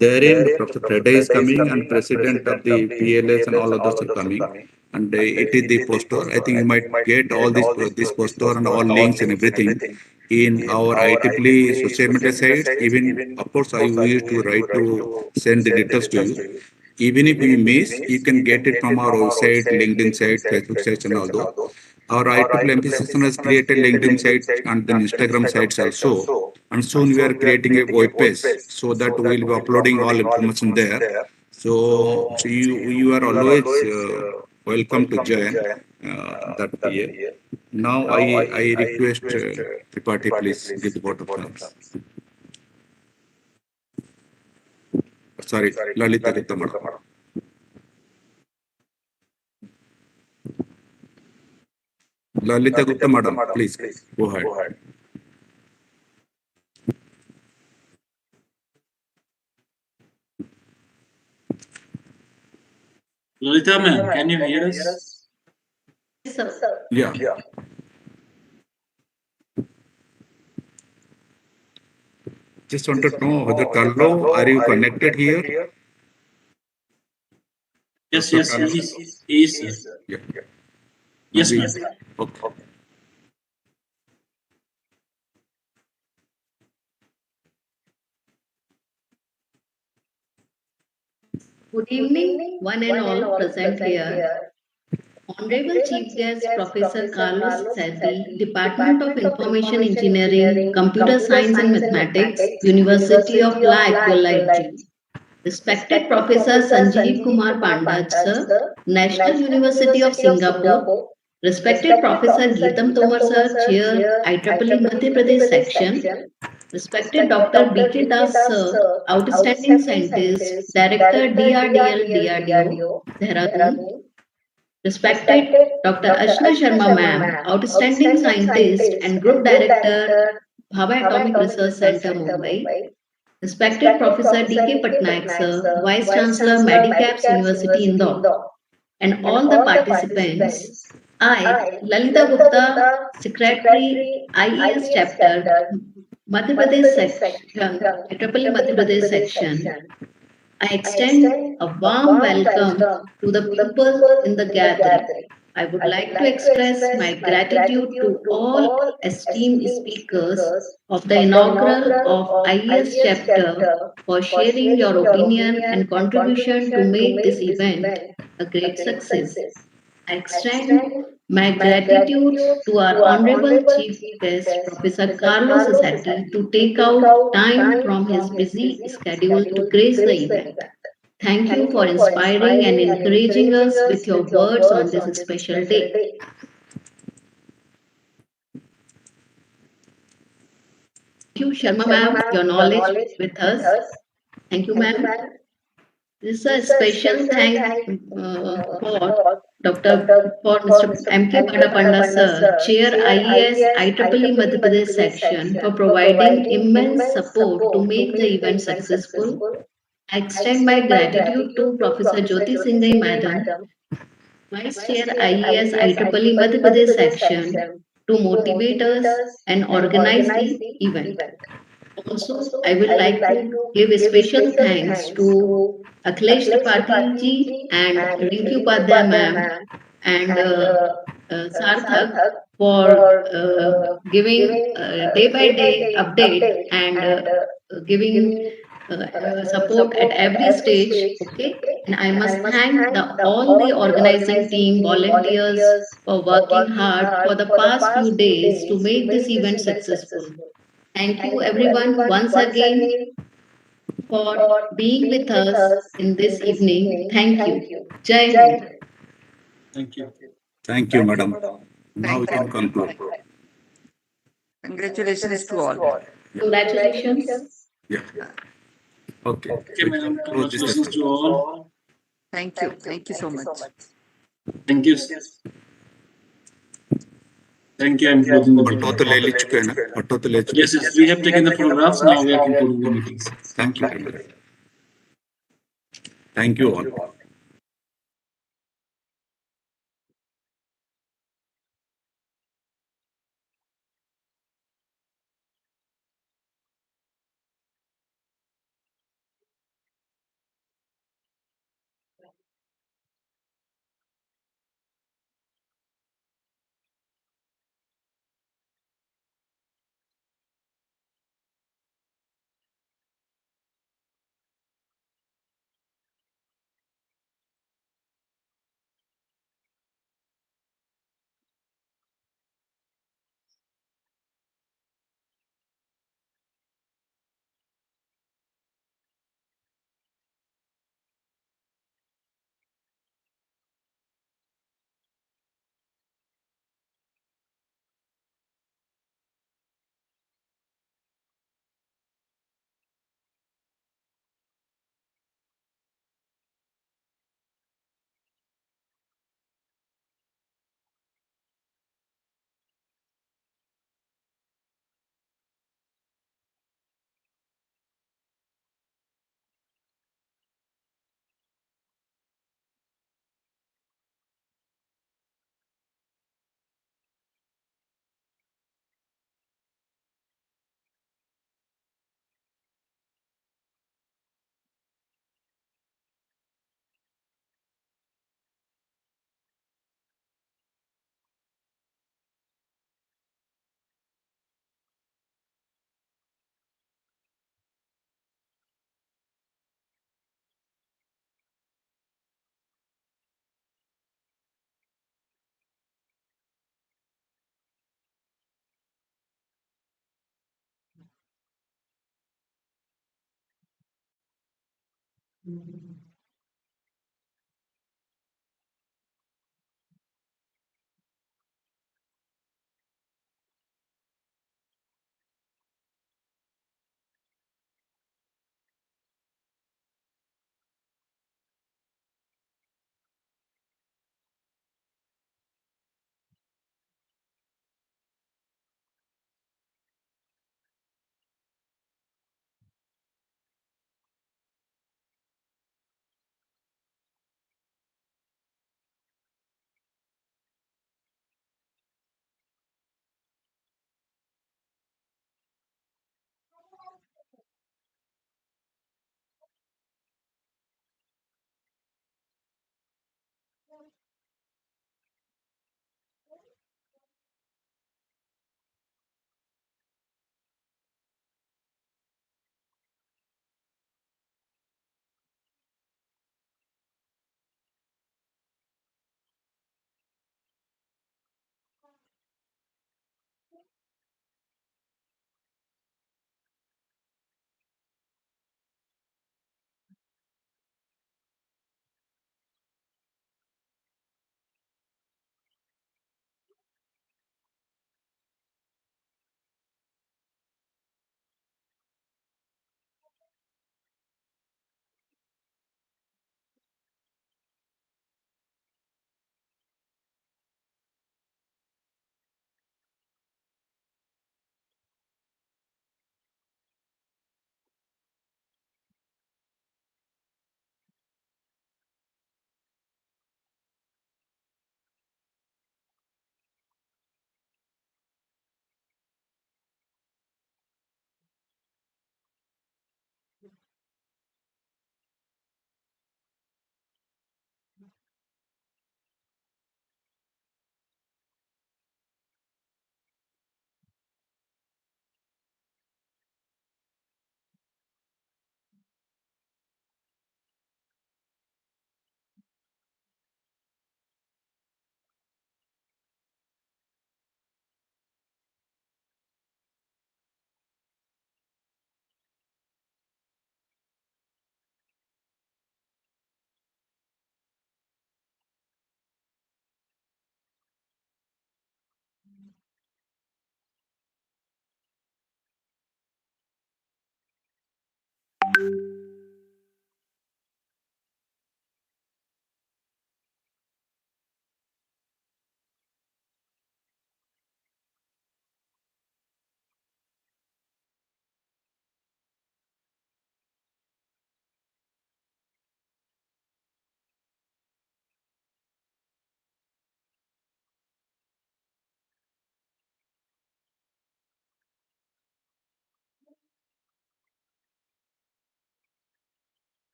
Therein, Professor Frede is coming and president of the PLS and all others are coming. And it is the poster. I think you might get all this poster and all links and everything in our IEEE social media sites. Even, of course, I used to write to send the details to you. Even if you miss, you can get it from our website, LinkedIn site, Facebook site, and all those. Our IEEE MP section has created LinkedIn site and then Instagram sites also. And soon we are creating a web page so that we will be uploading all information there. So you are always welcome to join that PA. Now I request Tripathi, please give the vote of thanks. Sorry, Lalita Gupta madam. Lalita Gupta madam, please go ahead. Lalita ma'am, can you hear us? Yes, sir. Yeah. Just wanted to know whether Carlo, are you connected here? Yes, Dr. yes, Carlo? he is, sir. Yeah. Yes, Maybe- ma'am. Okay. Good evening, one and all present here. Honorable Chief Guest Professor Carlos Setti, Department of Information Engineering, Computer Science and Mathematics, University of La Aquila. Respected Professor Sanjeev Kumar Pandaj, sir, National University of Singapore. Respected Professor Geetam Tomar, sir, Chair, IEEE Madhya Pradesh Section. Respected Dr. B.K. Das, sir, Outstanding Scientist, Director DRDL DRDO, Dehradun. Respected Dr. Ashna Sharma, ma'am, Outstanding Scientist and Group Director, Bhabha Atomic Research Center, Mumbai. Respected Professor D.K. Patnaik, sir, Vice Chancellor, Medicaps University, Indore, and all the participants. I, Lalita Gupta, Secretary, IES Chapter, Madhya Pradesh Section, IEEE Madhya Pradesh Section. I extend a warm welcome to the people in the gathering. I would like to express my gratitude to all esteemed speakers of the inaugural of IES chapter for sharing your opinion and contribution to make this event a great success. I extend my gratitude to our Honorable Chief Guest, Professor Carlos Sassetti, to take out time from his busy schedule to grace the event. Thank you for inspiring and encouraging us with your words on this special day. Thank you, Sharma ma'am, for your knowledge with us. Thank you, ma'am. This is a special thank for Mr. M.K. Badapanda sir, Chair IES IEEE Madhya Pradesh section for providing immense support to make the event successful. I extend my gratitude to Professor Jyoti Singh Madam, Vice Chair IES IEEE Madhya Pradesh section to motivate us and organize the event. Also, I would like to give a special thanks to Akhilesh Tripathi ji and Rinki Upadhyay ma'am and Sarthak for giving day by day update and giving support at every stage. Okay, and I must thank all the organizing team, volunteers for working hard for the past few days to make this event successful. Thank you everyone once again for being with us in this evening. Thank you. Jai Hind. Thank you. Thank you, madam. Now we Thank you. can conclude. Congratulations to all. Congratulations. Yeah. Okay. Okay, madam. Close this Congratulations to all. Thank you. Thank you so much. Thank you. Thank you. I'm closing the Photo तो video. ले ली चुके हैं ना? Photo तो ले चुके Yes, yes. We have taken the photographs. Now we are concluding the meetings. Thank you. Thank you all.